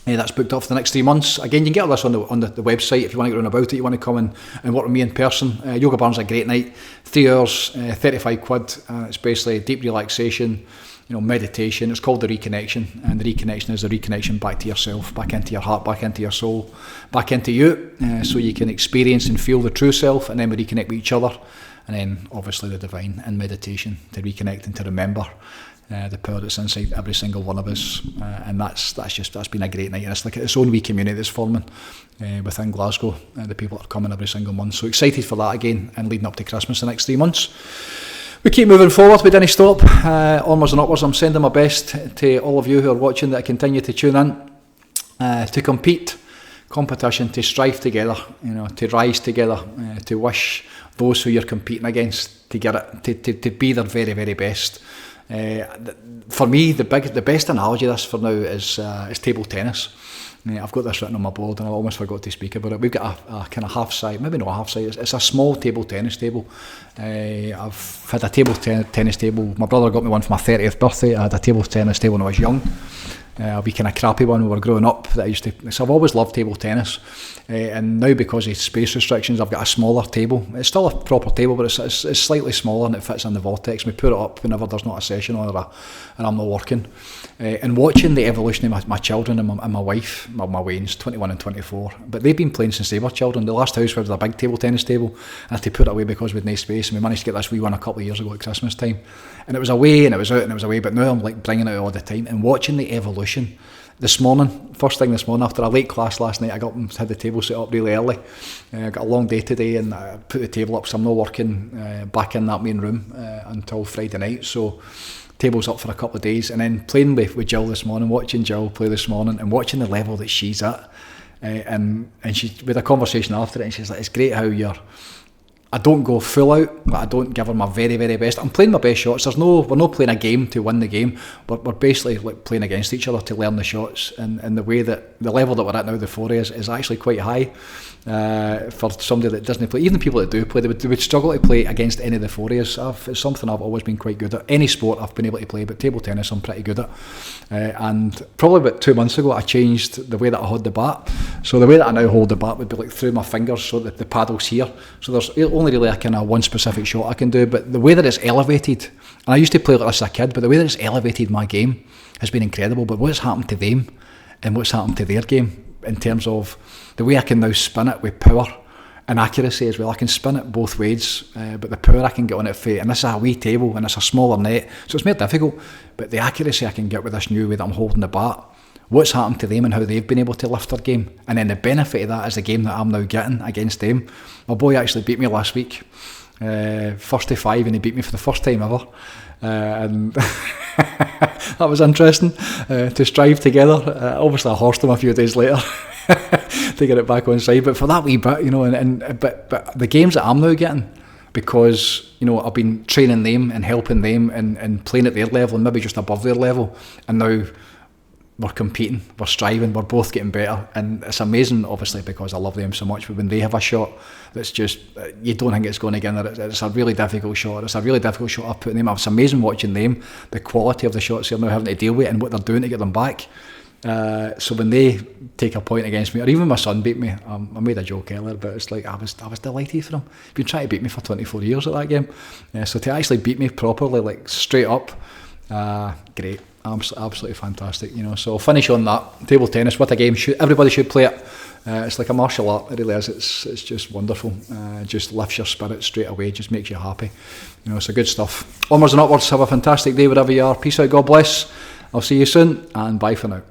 That's booked up for the next 3 months. Again, you can get all this on the website if you want to get around about it. You want to come and work with me in person. Yoga Barn's a great night. 3 hours, 35 quid. It's basically deep relaxation, meditation. It's called the reconnection, and the reconnection is the reconnection back to yourself, back into your heart, back into your soul, back into you, so you can experience and feel the true self, and then we reconnect with each other, and then obviously the divine in meditation to reconnect and to remember the power that's inside every single one of us, and that's been a great night, and it's like its own wee community that's forming within Glasgow, the people that are coming every single month. So excited for that again, and leading up to Christmas the next 3 months. We keep moving forward, we didn't stop, onwards and upwards. I'm sending my best to all of you who are watching that continue to tune in, to compete, competition, to strive together, to rise together, to wish those who you're competing against to get it, to be their very, very best. For me, the best analogy of this for now is table tennis. I've got this written on my board, and I almost forgot to speak about it. We've got a kind of half-side, maybe not a half-side, it's a small table tennis table. I've had a table tennis table. My brother got me one for my 30th birthday. I had a table tennis table when I was young. A wee kind of crappy one when we were growing up. So I've always loved table tennis, and now because of space restrictions, I've got a smaller table. It's still a proper table, but it's slightly smaller, and it fits in the Vortex. We put it up whenever there's not a session on, and I'm not working. And watching the evolution of my children and my wife, my Wayne's 21 and 24, but they've been playing since they were children. The last house was a big table tennis table, and I had to put it away because we had no space, and we managed to get this wee one a couple of years ago at Christmas time. And it was away, and it was out, and it was away, but now I'm like bringing it out all the time and watching the evolution. This morning, first thing this morning, after a late class last night, I got up and had the table set up really early. I got a long day today, and I put the table up, so I'm not working back in that main room until Friday night. So table's up for a couple of days, and then playing with Jill this morning, watching Jill play this morning, and watching the level that she's at. And she, with a conversation after it, and she's like, it's great how I don't go full out, but I don't give her my very, very best. I'm playing my best shots. We're not playing a game to win the game. We're basically like playing against each other to learn the shots. And the way that the level that we're at now, the 4 is actually quite high for somebody that doesn't play. Even the people that do play, they would struggle to play against any of the 4s. It's something I've always been quite good at. Any sport I've been able to play, but table tennis I'm pretty good at. And probably about 2 months ago, I changed the way that I hold the bat. So the way that I now hold the bat would be like through my fingers, so that the paddle's here. So there's only really a kind of one specific shot I can do, but the way that it's elevated, and I used to play like this as a kid, but the way that it's elevated my game has been incredible. But what's happened to them and what's happened to their game in terms of the way I can now spin it with power and accuracy as well. I can spin it both ways, but the power I can get on it, and this is a wee table and it's a smaller net, so it's more difficult, but the accuracy I can get with this new way that I'm holding the bat, what's happened to them and how they've been able to lift their game, and then the benefit of that is the game that I'm now getting against them. My boy actually beat me last week, first to 5, and he beat me for the first time ever, and that was interesting to strive together. Obviously I horsed him a few days later to get it back on side, but for that wee bit, but the games that I'm now getting, because I've been training them and helping them and playing at their level and maybe just above their level, and now we're competing, we're striving, we're both getting better, and it's amazing, obviously, because I love them so much. But when they have a shot that's just, you don't think it's going to get in there, it's a really difficult shot. It's a really difficult shot I've put in them. It's amazing watching them, the quality of the shots they're now having to deal with and what they're doing to get them back. So when they take a point against me, or even my son beat me, I made a joke earlier, but it's like I was delighted for him. He's been trying to beat me for 24 years at that game, so to actually beat me properly, like straight up, great. Absolutely fantastic, So I'll finish on that. Table tennis, what a game! Everybody should play it. It's like a martial art. It really is. It's just wonderful. Just lifts your spirit straight away. Just makes you happy. So good stuff. Onwards and upwards. Have a fantastic day wherever you are. Peace out. God bless. I'll see you soon, and bye for now.